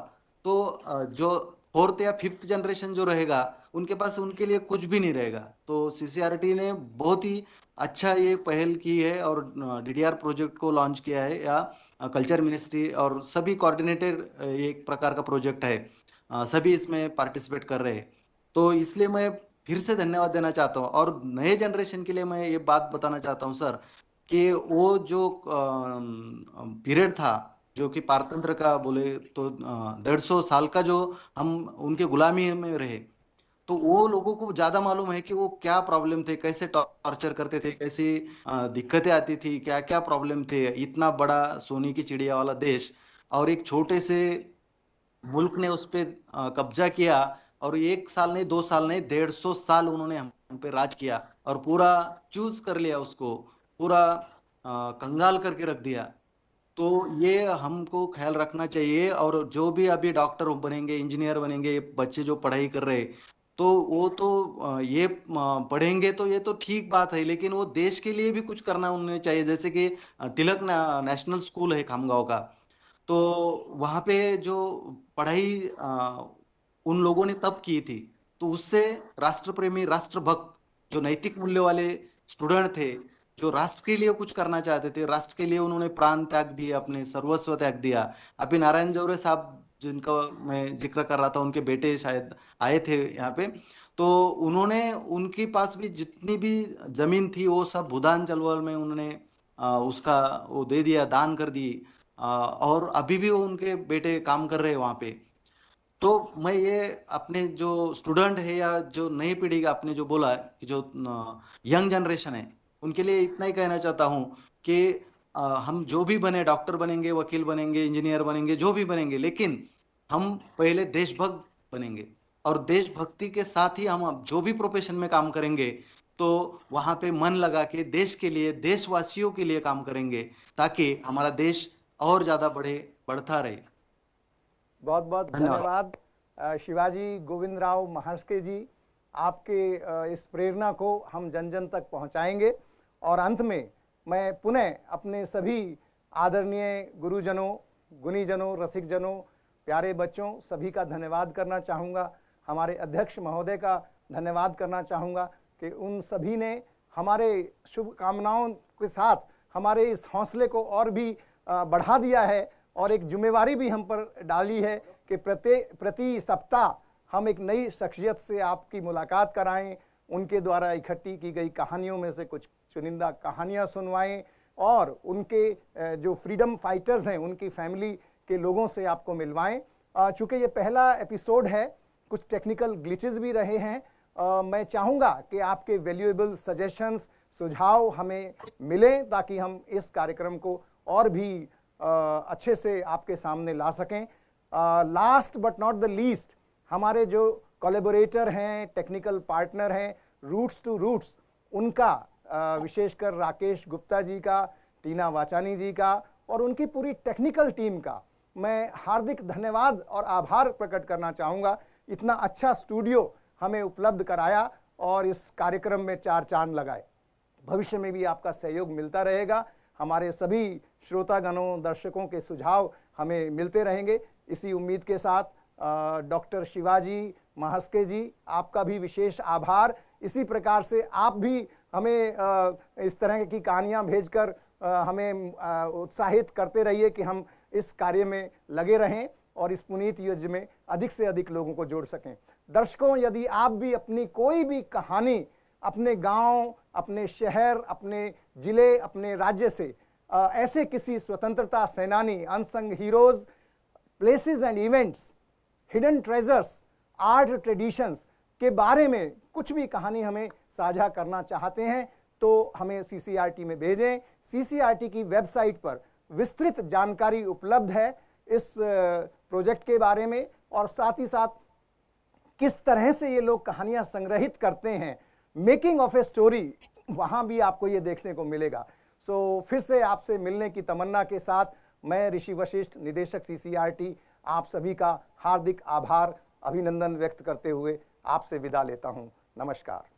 तो जो फोर्थ या फिफ्थ जनरेशन जो रहेगा उनके पास उनके लिए कुछ भी नहीं रहेगा। तो सीसीआरटी ने बहुत ही अच्छा ये पहल की है और डीडीआर प्रोजेक्ट को लॉन्च किया है, या कल्चर मिनिस्ट्री और सभी कोऑर्डिनेटेड एक प्रकार का प्रोजेक्ट है, सभी इसमें पार्टिसिपेट कर रहे हैं। तो इसलिए मैं फिर से धन्यवाद देना चाहता हूँ। और नए जनरेशन के लिए मैं ये बात बताना चाहता हूँ सर कि वो जो पीरियड था जो कि पारतंत्र का बोले तो 150 साल का जो हम उनके गुलामी में रहे, तो वो लोगों को ज्यादा मालूम है कि वो क्या प्रॉब्लम थे, कैसे टॉर्चर करते थे, कैसी दिक्कतें आती थी, क्या क्या प्रॉब्लम थे। इतना बड़ा सोने की चिड़िया वाला देश और एक छोटे से मुल्क ने उस पर कब्जा किया, और 1 साल नहीं 2 साल नहीं 150 साल उन्होंने हम पे राज किया और पूरा चूज कर लिया उसको, पूरा कंगाल करके रख दिया। तो ये हमको ख्याल रखना चाहिए। और जो भी अभी डॉक्टर बनेंगे, इंजीनियर बनेंगे, बच्चे जो पढ़ाई कर रहे, तो वो तो ये पढ़ेंगे तो ये तो ठीक बात है, लेकिन वो देश के लिए भी कुछ करना उन्हें चाहिए। जैसे कि तिलक नेशनल स्कूल है खामगांव का, तो वहां पे जो पढ़ाई उन लोगों ने तब की थी, तो उससे राष्ट्र प्रेमी, राष्ट्रभक्त, जो नैतिक मूल्य वाले स्टूडेंट थे, जो राष्ट्र के लिए कुछ करना चाहते थे, राष्ट्र के लिए उन्होंने प्राण त्याग दिए, अपने सर्वस्व त्याग दिया। अभी नारायण जौहरे साहब जिनका मैं जिक्र कर रहा था, उनके बेटे शायद आए थे यहाँ पे, तो उन्होंने उनके पास भी जितनी भी जमीन थी वो सब भूदान चलवल में उन्होंने उसका वो दे दिया, दान कर दी। और अभी भी वो उनके बेटे काम कर रहे हैं वहां पे। तो मैं ये अपने जो स्टूडेंट है या जो नई पीढ़ी का आपने जो बोला कि जो यंग जनरेशन है, उनके लिए इतना ही कहना चाहता हूँ कि हम जो भी बने, डॉक्टर बनेंगे, वकील बनेंगे, इंजीनियर बनेंगे, जो भी बनेंगे, लेकिन हम पहले देशभक्त बनेंगे। और देशभक्ति के साथ ही हम जो भी प्रोफेशन में काम करेंगे तो वहां पे मन लगा के देश के लिए, देशवासियों के लिए काम करेंगे, ताकि हमारा देश और ज्यादा बढ़ता रहे। बहुत बहुत धन्यवाद शिवाजी गोविंद राव महास्के जी। आपके इस प्रेरणा को हम जन जन तक पहुंचाएंगे। और अंत में मैं पुनः अपने सभी आदरणीय गुरुजनों, गुणीजनों, रसिकजनों, प्यारे बच्चों सभी का धन्यवाद करना चाहूँगा। हमारे अध्यक्ष महोदय का धन्यवाद करना चाहूँगा कि उन सभी ने हमारे शुभकामनाओं के साथ हमारे इस हौसले को और भी बढ़ा दिया है और एक जिम्मेवारी भी हम पर डाली है कि प्रति सप्ताह हम एक नई शख्सियत से आपकी मुलाकात कराएं, उनके द्वारा इकट्ठी की गई कहानियों में से कुछ चुनिंदा कहानियां सुनवाएं और उनके जो फ्रीडम फाइटर्स हैं उनकी फैमिली के लोगों से आपको मिलवाएं। चूँकि ये पहला एपिसोड है, कुछ टेक्निकल ग्लिचेस भी रहे हैं। मैं चाहूँगा कि आपके वैल्यूएबल सजेशंस, सुझाव हमें मिलें ताकि हम इस कार्यक्रम को और भी अच्छे से आपके सामने ला सकें। Last but not the least, हमारे जो कोलैबोरेटर हैं, टेक्निकल पार्टनर हैं रूट्स टू रूट्स, उनका विशेषकर राकेश गुप्ता जी का, टीना वाचानी जी का और उनकी पूरी टेक्निकल टीम का मैं हार्दिक धन्यवाद और आभार प्रकट करना चाहूँगा। इतना अच्छा स्टूडियो हमें उपलब्ध कराया और इस कार्यक्रम में चार चांद लगाए। भविष्य में भी आपका सहयोग मिलता रहेगा। हमारे सभी श्रोतागणों, दर्शकों के सुझाव हमें मिलते रहेंगे। इसी उम्मीद के साथ डॉक्टर शिवाजी महास्के जी, आपका भी विशेष आभार। इसी प्रकार से आप भी हमें इस तरह की कहानियाँ भेजकर हमें उत्साहित करते रहिए कि हम इस कार्य में लगे रहें और इस पुनीत युग में अधिक से अधिक लोगों को जोड़ सकें। दर्शकों, यदि आप भी अपनी कोई भी कहानी अपने गांव, अपने शहर, अपने जिले, अपने राज्य से ऐसे किसी स्वतंत्रता सेनानी, unsung heroes, places and events, hidden treasures, art traditions के बारे में कुछ भी कहानी हमें साझा करना चाहते हैं तो हमें CCRT में भेजें। CCRT की वेबसाइट पर विस्तृत जानकारी उपलब्ध है इस प्रोजेक्ट के बारे में और साथ ही साथ किस तरह से ये लोग कहानियां संग्रहित करते हैं, मेकिंग ऑफ ए स्टोरी, वहां भी आपको ये देखने को मिलेगा। फिर से आपसे मिलने की तमन्ना के साथ मैं ऋषि वशिष्ठ, निदेशक CCRT, आप सभी का हार्दिक आभार, अभिनंदन व्यक्त करते हुए आपसे विदा लेता हूं। नमस्कार।